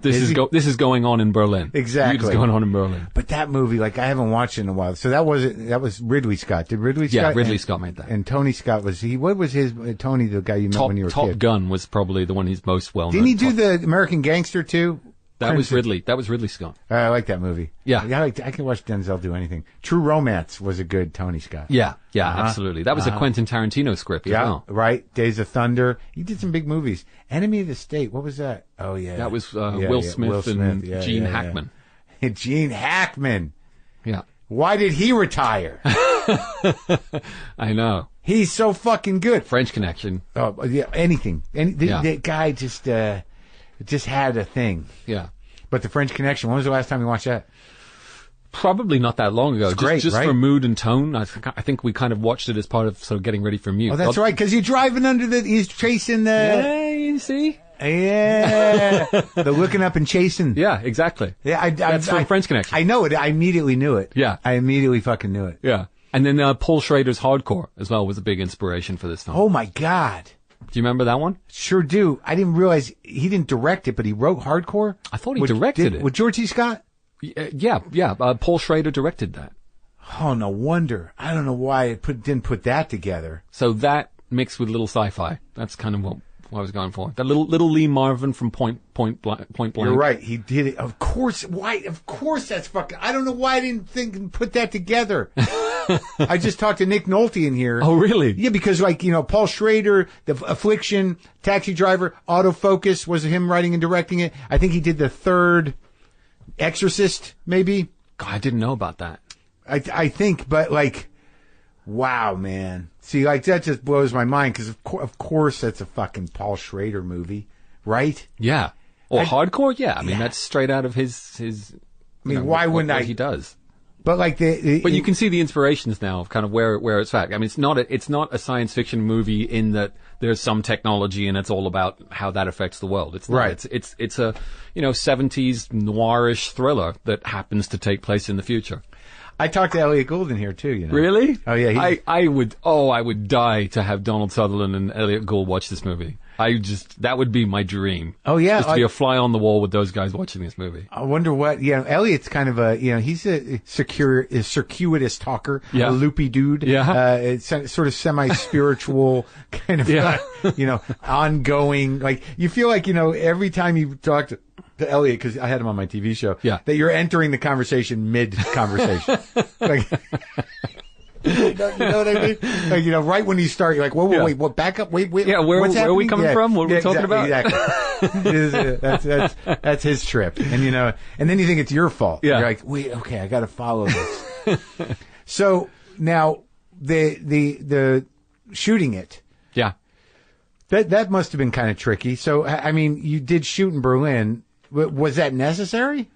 This is going on in Berlin. Exactly. It's going on in Berlin. But that movie, like, I haven't watched it in a while. So that was Ridley Scott. Did Ridley Scott? Yeah, Ridley Scott made that. And Tony Scott what was his Tony, the guy you met when you were a kid? Top Gun was probably the one he's most well known. Didn't he do the American Gangster too? That was Ridley Scott. I like that movie. Yeah. I can watch Denzel do anything. True Romance was a good Tony Scott. Yeah, absolutely. That was a Quentin Tarantino script as well. Right. Days of Thunder. He did some big movies. Enemy of the State. What was that? Oh, yeah. That was Will Smith and Gene Hackman. Gene Hackman. Yeah. Why did he retire? I know. He's so fucking good. French Connection. Oh, yeah, anything. The guy just had a thing. Yeah. But the French Connection, when was the last time you watched that? Probably not that long ago. It's great, just right? For mood and tone. I think we kind of watched it as part of sort of getting ready for Mute. Oh, that's right, because you're driving he's chasing the... Yeah, you see? Yeah. The looking up and chasing. Yeah, exactly. Yeah, that's from French Connection. I know it. I immediately knew it. Yeah. I immediately fucking knew it. Yeah. And then Paul Schrader's Hardcore as well was a big inspiration for this film. Oh, my God. Do you remember that one? Sure do. I didn't realize he didn't direct it, but he wrote Hardcore. I thought he directed it. With George C. Scott? Yeah. Paul Schrader directed that. Oh, no wonder. I don't know why it didn't put that together. So that mixed with little sci-fi. That's kind of what I was going for. That little Lee Marvin from Point Blank. You're right. He did it. Of course. Why? Of course that's fucking... I don't know why I didn't put that together. I just talked to Nick Nolte in here. Oh, really? Yeah, because Paul Schrader, The Affliction, Taxi Driver, Autofocus was him writing and directing it. I think he did the third Exorcist, maybe. God, I didn't know about that. I think, but wow, man. See, that just blows my mind because of course that's a fucking Paul Schrader movie, right? Yeah. Or hardcore? Yeah. I mean, that's straight out of his. I mean, why wouldn't what he does? But but you can see the inspirations now of kind of where it's at. I mean, it's not a science fiction movie in that there's some technology and it's all about how that affects the world. It's not. Right. It's a 70s noirish thriller that happens to take place in the future. I talked to Elliot Gould in here too. Really? Oh yeah. I would die to have Donald Sutherland and Elliot Gould watch this movie. That would be my dream. Oh yeah. Just to be a fly on the wall with those guys watching this movie. I wonder what, Elliot's kind of he's a circuitous talker, yeah. A loopy dude. Yeah. It's sort of semi-spiritual kind of, yeah. Ongoing, you feel every time you talk to Elliot, because I had him on my TV show, yeah. that you're entering the conversation mid-conversation. You know what I mean? Right when you start, you're like, whoa, wait, what? Back up, wait. Yeah, where are we coming from? What are we talking about? Exactly. That's his trip, and then you think it's your fault. Yeah. You're like, wait, okay, I got to follow this. So now the shooting it. Yeah. That must have been kind of tricky. So I mean, you did shoot in Berlin. Was that necessary?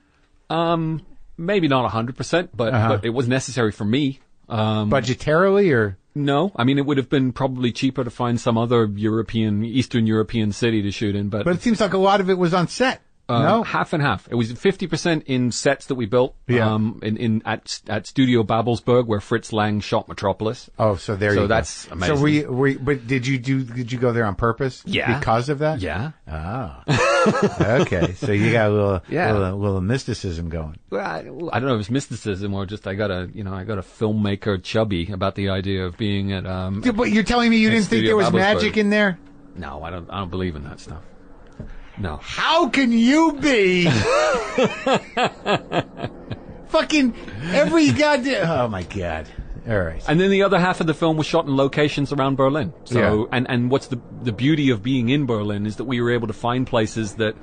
Maybe not 100%, but it was necessary for me. Budgetarily, or no? I mean, it would have been probably cheaper to find some other Eastern European city to shoot in, but it seems like a lot of it was on set. No, half and half. It was 50% in sets that we built. Yeah. At Studio Babelsberg, where Fritz Lang shot Metropolis. Oh, so there you go. So that's amazing. So but did you go there on purpose? Yeah. Because of that? Yeah. Ah. Okay. So you got a little mysticism going. Well, I don't know if it's mysticism or just I got a filmmaker chubby about the idea of being at But you're telling me you didn't think there was magic in there? No, I don't believe in that stuff. No. How can you be fucking every goddamn... Oh, my God. All right. And then the other half of the film was shot in locations around Berlin. So, yeah. and what's the beauty of being in Berlin is that we were able to find places that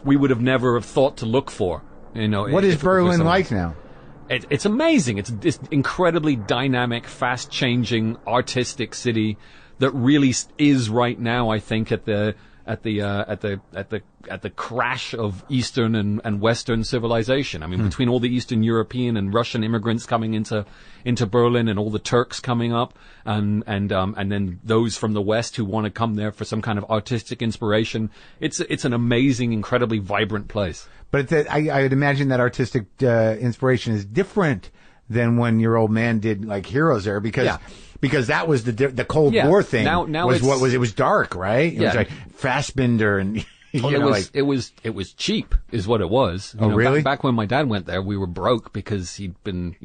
we would have never have thought to look for. What is Berlin like now? It's amazing. It's this incredibly dynamic, fast-changing, artistic city that really is right now, I think, at the crash of Eastern and Western civilization. I mean, between all the Eastern European and Russian immigrants coming into Berlin and all the Turks coming up and then those from the West who want to come there for some kind of artistic inspiration. It's an amazing, incredibly vibrant place. But I would imagine that artistic inspiration is different than when your old man did Heroes there because that was the Cold War thing. Now it was dark, right? It was like Fassbinder and it was cheap is what it was. Really? Back when my dad went there, we were broke because he'd been,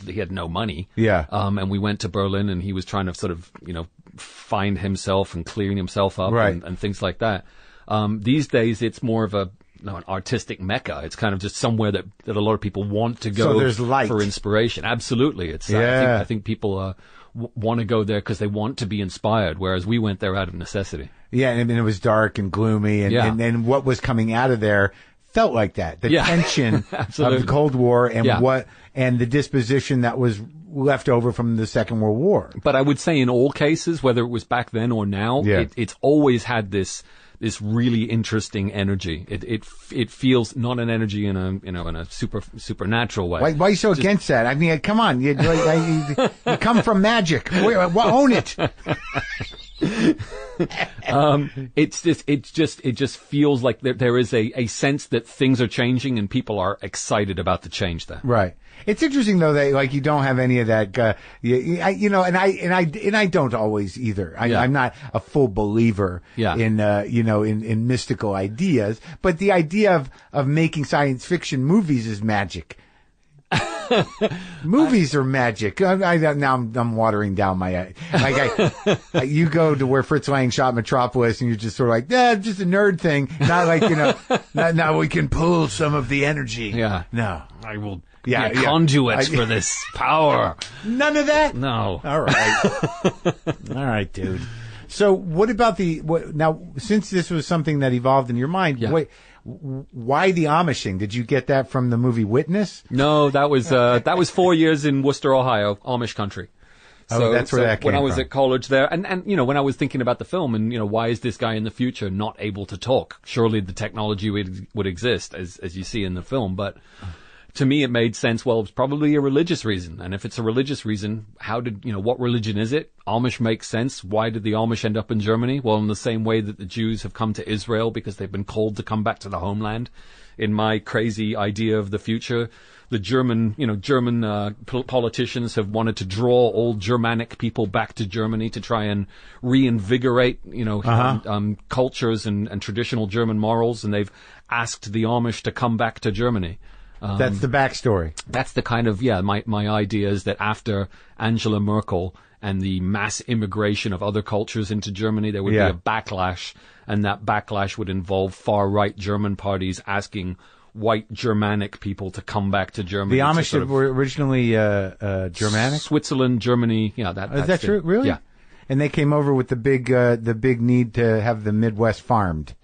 he had no money. Yeah. And we went to Berlin and he was trying to sort of, find himself and clearing himself up right. and things like that. These days it's more of an artistic mecca. It's kind of just somewhere that a lot of people want to go so there's light. For inspiration. Absolutely. It's I think people want to go there because they want to be inspired, whereas we went there out of necessity. Yeah, and it was dark and gloomy, and what was coming out of there felt like that. The tension of the Cold War and the disposition that was left over from the Second World War. But I would say in all cases, whether it was back then or now, it's always had this really interesting energy. It feels not an energy in a supernatural way. Why are you so against that? I mean, come on, you come from magic. Own it. It just feels like there is a sense that things are changing and people are excited about the change there. Right. It's interesting though that you don't have any of that, and I don't always either. I'm not a full believer in mystical ideas, but the idea of making science fiction movies is magic. Movies are magic. Now I'm watering down my you go to where Fritz Lang shot Metropolis and you're just sort of like, just a nerd thing. Not like, now we can pull some of the energy. Yeah. No. I will Yeah, be a conduit for this power. None of that? No. All right. All right, dude. So what about now, since this was something that evolved in your mind, why the Amishing? Did you get that from the movie Witness? No, that was 4 years in Worcester, Ohio, Amish country. So that's where that came when I was from. at college there, and when I was thinking about the film, and why is this guy in the future not able to talk? Surely the technology would exist, as you see in the film. But to me, it made sense. Well, it's probably a religious reason, and if it's a religious reason, what religion is it? Amish makes sense. Why did the Amish end up in Germany? Well, in the same way that the Jews have come to Israel because they've been called to come back to the homeland. In my crazy idea of the future, the German politicians have wanted to draw all Germanic people back to Germany to try and reinvigorate, cultures and traditional German morals, and they've asked the Amish to come back to Germany. That's the backstory. That's the kind of, my idea is that after Angela Merkel and the mass immigration of other cultures into Germany, there would be a backlash, and that backlash would involve far-right German parties asking white Germanic people to come back to Germany. The Amish were originally Germanic? Switzerland, Germany, Is that true? Really? Yeah. And they came over with the big need to have the Midwest farmed.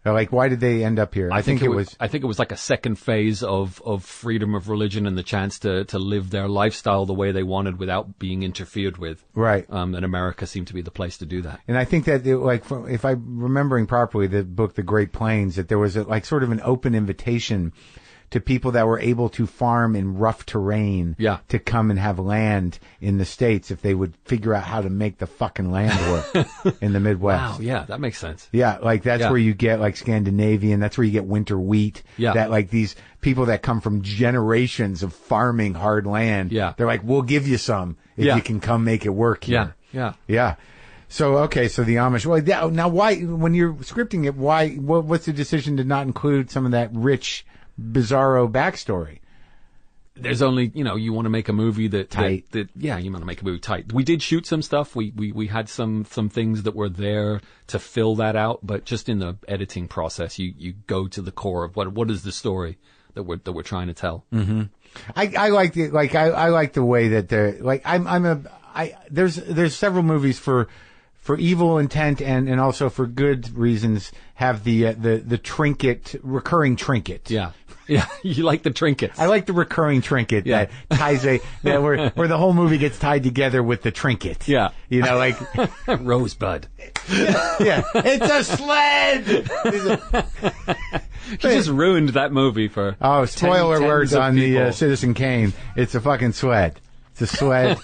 Like, why did they end up here? I think it was like a second phase of freedom of religion and the chance to live their lifestyle the way they wanted without being interfered with. Right. And America seemed to be the place to do that. And I think that, if I'm remembering properly, the book, The Great Plains, that there was sort of an open invitation to people that were able to farm in rough terrain to come and have land in the States if they would figure out how to make the fucking land work in the Midwest. Wow, yeah, that makes sense. Yeah, that's where you get Scandinavian, that's where you get winter wheat. Yeah. That these people that come from generations of farming hard land, they're like, we'll give you some if you can come make it work here. Yeah. So the Amish. Well, now why, when you're scripting it, what's the decision to not include some of that rich, bizarro backstory? There's only, you want to make a movie tight. You want to make a movie tight. We did shoot some stuff. We had some things that were there to fill that out, but just in the editing process, you go to the core of what is the story that we're trying to tell. Mm-hmm. I like the way that they're there's several movies for evil intent and also for good reasons have the trinket, recurring trinket. Yeah. Yeah, you like the trinkets. I like the recurring trinket that ties where the whole movie gets tied together with the trinket. Yeah. Rosebud. Yeah. It's a sled! She just ruined that movie for spoiler words on the Citizen Kane. It's a fucking sled. It's a sled.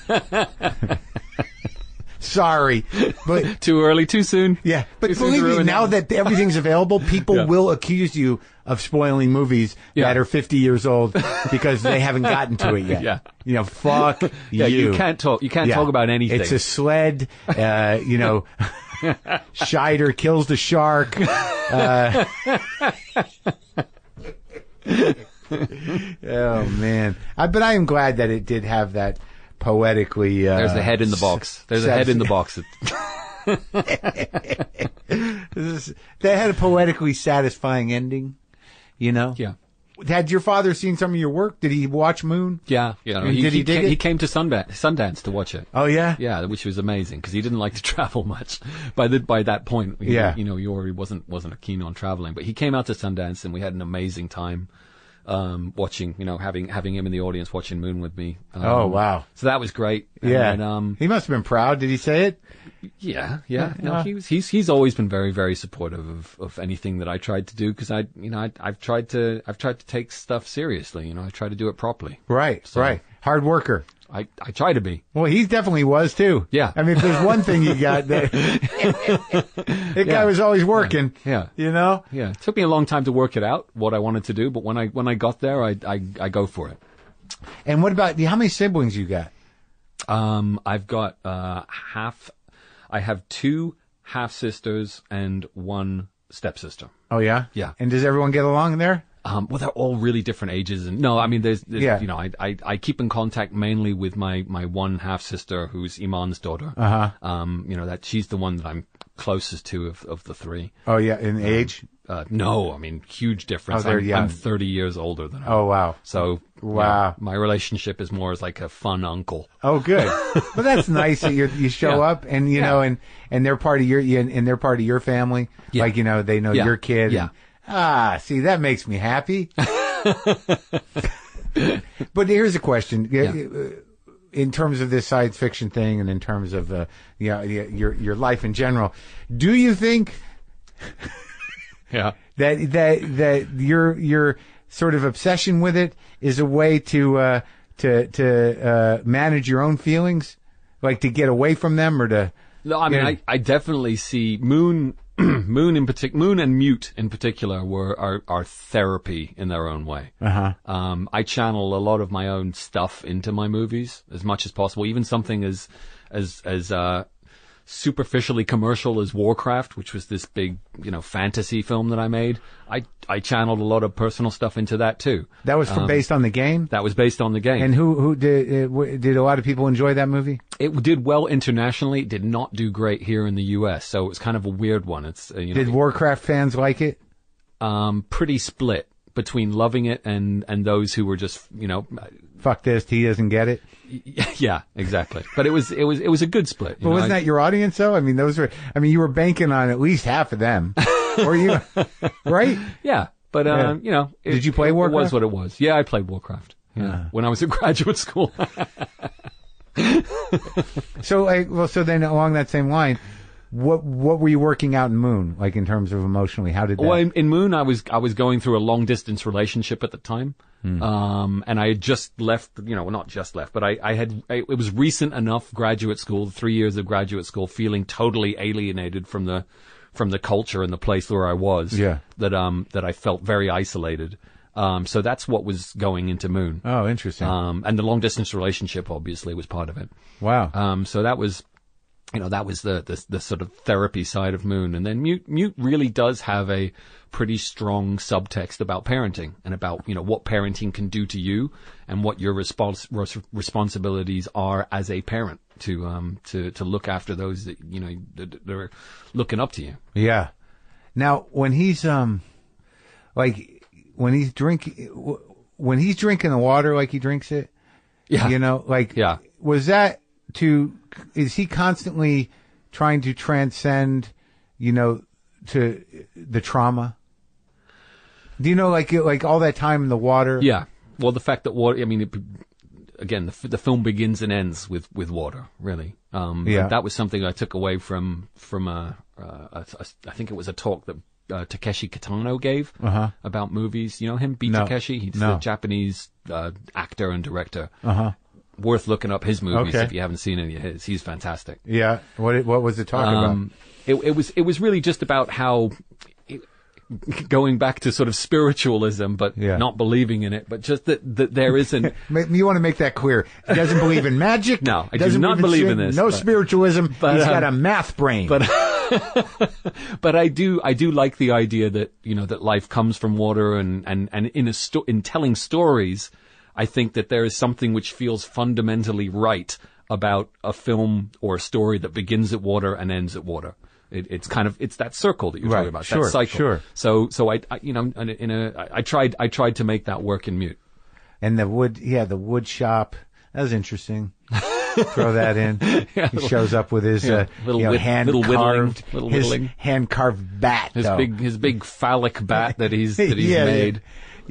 Sorry, but too early, too soon. Yeah, but believe me, now that everything's available, people will accuse you of spoiling movies that are 50 years old because they haven't gotten to it yet. Yeah, Fuck you. You can't talk. You can't talk about anything. It's a sled. Scheider kills the shark. Oh man! But I am glad that it did have that. Poetically, there's a head in the box. There's a head in the box. They had a poetically satisfying ending, Yeah. Had your father seen some of your work? Did he watch Moon? Yeah. Did he dig it? He came to Sundance to watch it. Oh yeah. Yeah, which was amazing because he didn't like to travel much. By that point, he already wasn't keen on traveling. But he came out to Sundance and we had an amazing time. Watching, having him in the audience watching Moon with me. Oh wow! So that was great. Yeah, and, he must have been proud. Did he say it? Yeah. No, he's always been very, very supportive of anything that I tried to do because I've tried to take stuff seriously. I try to do it properly. Right. Hard worker. I try to be. Well, he definitely was too. Yeah. I mean, if there's one thing you got, that guy was always working. Yeah. Yeah. It took me a long time to work it out what I wanted to do, but when I got there, I go for it. And what about how many siblings you got? I've got I have 2 half sisters and 1 stepsister. Oh yeah. Yeah. And does everyone get along there? Well, they're all really different ages, and no, I mean, there's I keep in contact mainly with my one half sister, who's Iman's daughter. Uh-huh. That she's the one that I'm closest to of the 3. Oh yeah, in age. No, I mean, huge difference. Oh, they're young. I'm 30 years older than her. Oh, wow. So, wow. my relationship is more as like a fun uncle. Oh, good. But that's nice that you show up and, know, and they're part of they're part of your family. Yeah. Like, they know your kid. Yeah. And, see, that makes me happy. But here's a question. In terms of this science fiction thing and in terms of, your life in general, do you think that your sort of obsession with it is a way to manage your own feelings, like to get away from them or to? No, I mean, I definitely see Moon and Mute in particular are therapy in their own way. I channel a lot of my own stuff into my movies as much as possible, even something as superficially commercial as Warcraft, which was this big, fantasy film that I made. I channeled a lot of personal stuff into that too. That was based on the game? That was based on the game. And who did a lot of people enjoy that movie? It did well internationally. It did not do great here in the US. So it was kind of a weird one. It's, did Warcraft fans like it? Pretty split between loving it and those who were just, fuck this, he doesn't get it. Yeah, exactly. But it was a good split. But wasn't that your audience though? I mean, you were banking on at least half of them. Or you, right? Yeah. But, did you play Warcraft? It was what it was. Yeah, I played Warcraft. Yeah. When I was in graduate school. So then along that same line, what were you working out in Moon, like in terms of emotionally? How did that? Well, in Moon, I was going through a long distance relationship at the time. And I had just left, not just left, but it was recent enough graduate school, 3 years of graduate school, feeling totally alienated from the culture and the place where I was. Yeah. That I felt very isolated. So that's what was going into Moon. Oh, interesting. And the long distance relationship obviously was part of it. Wow. So that was, that was the sort of therapy side of Moon. And then Mute really does have a pretty strong subtext about parenting and about, what parenting can do to you and what your responsibilities are as a parent to look after those that, that are looking up to you. Yeah. Now, when he's, when he's drinking the water like he drinks it, was that is he constantly trying to transcend, to the trauma? Do you know, like all that time in the water? Yeah. Well, the fact that water, again, the film begins and ends with water, really. That was something I took away from I think it was a talk that Takeshi Kitano gave about movies. You know him, Beat Takeshi? He's the Japanese actor and director. Worth looking up his movies if you haven't seen any of his. He's fantastic. Yeah. What was it talking about? It was really just about how going back to sort of spiritualism, but not believing in it, but just that there isn't. You want to make that clear. He doesn't believe in magic. No, I do not believe in this. No spiritualism. But, he's got a math brain. But but I do like the idea that that life comes from water, and in telling stories, I think that there is something which feels fundamentally right about a film or a story that begins at water and ends at water. It's that circle that you're talking about. Sure, that cycle. Sure. So I tried to make that work in Mute. And the wood shop. That was interesting. Throw that in. He shows up with his hand carved bat. His big phallic bat that he's made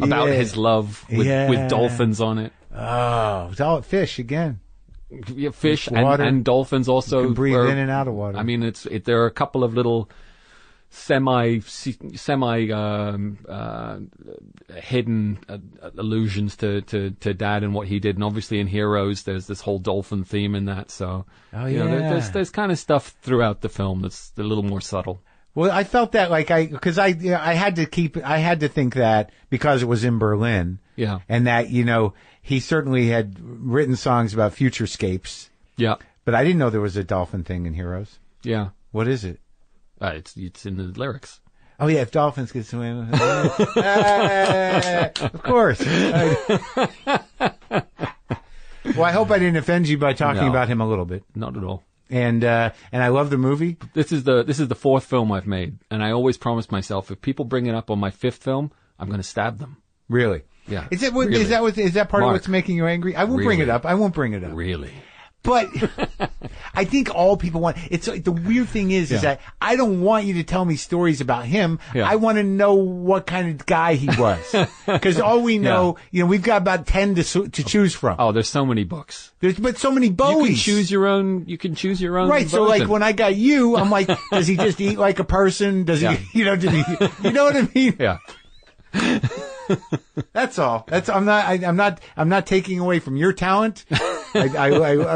about his love with dolphins on it. Oh, it's all fish again. Yeah, fish and dolphins also. You can breathe in and out of water. I mean, there are a couple of little semi hidden allusions to Dad and what he did, and obviously in Heroes there's this whole dolphin theme in that. So there's kind of stuff throughout the film that's a little more subtle. Well, I felt that I had to think that because it was in Berlin. Yeah. And that, he certainly had written songs about futurescapes. Yeah. But I didn't know there was a dolphin thing in Heroes. Yeah. What is it? It's in the lyrics. Oh, yeah, if dolphins could swim. Of course. Well, I hope I didn't offend you by talking about him a little bit. Not at all. and I love the movie. This is the fourth film I've made, and I always promise myself if people bring it up on my fifth film, I'm going to stab them. Really? Yeah. Is that really. is that part Mark, of what's making you angry? I won't bring it up. I won't bring it up. Really? But I think all people want, it's like, the weird thing is that I don't want you to tell me stories about him. Yeah. I want to know what kind of guy he was. Because all we know, we've got about 10 to choose from. Oh, there's so many books. But so many Bowies. You can choose your own. Right. So like when I got you, I'm like, does he just eat like a person? Does he, you know what I mean? Yeah. That's all. I'm not taking away from your talent. I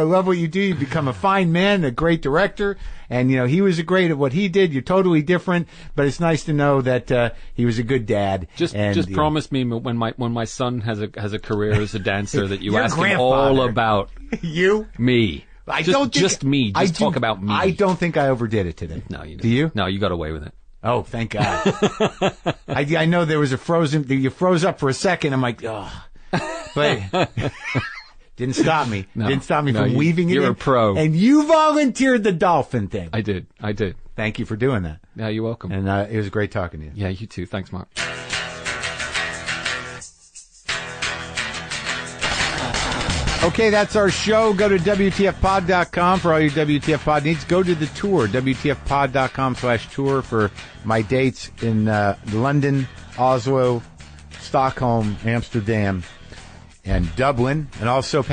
love what you do. You become a fine man, a great director, and he was great at what he did. You're totally different, but it's nice to know that he was a good dad. Just promise me when my son has a career as a dancer that you ask him grandfather. all about me. Me. Just talk about me. I don't think I overdid it today. No, you didn't. Do you? No, you got away with it. Oh, thank God. I know there was you froze up for a second. I'm like, oh, but didn't stop me. No. Didn't stop me from weaving it in. You're a pro. And you volunteered the dolphin thing. I did. Thank you for doing that. Yeah, you're welcome. And it was great talking to you. Yeah, you too. Thanks, Mark. Okay, that's our show. Go to WTFpod.com for all your WTF pod needs. Go to the tour, WTFpod.com/tour for my dates in London, Oslo, Stockholm, Amsterdam, and Dublin. And also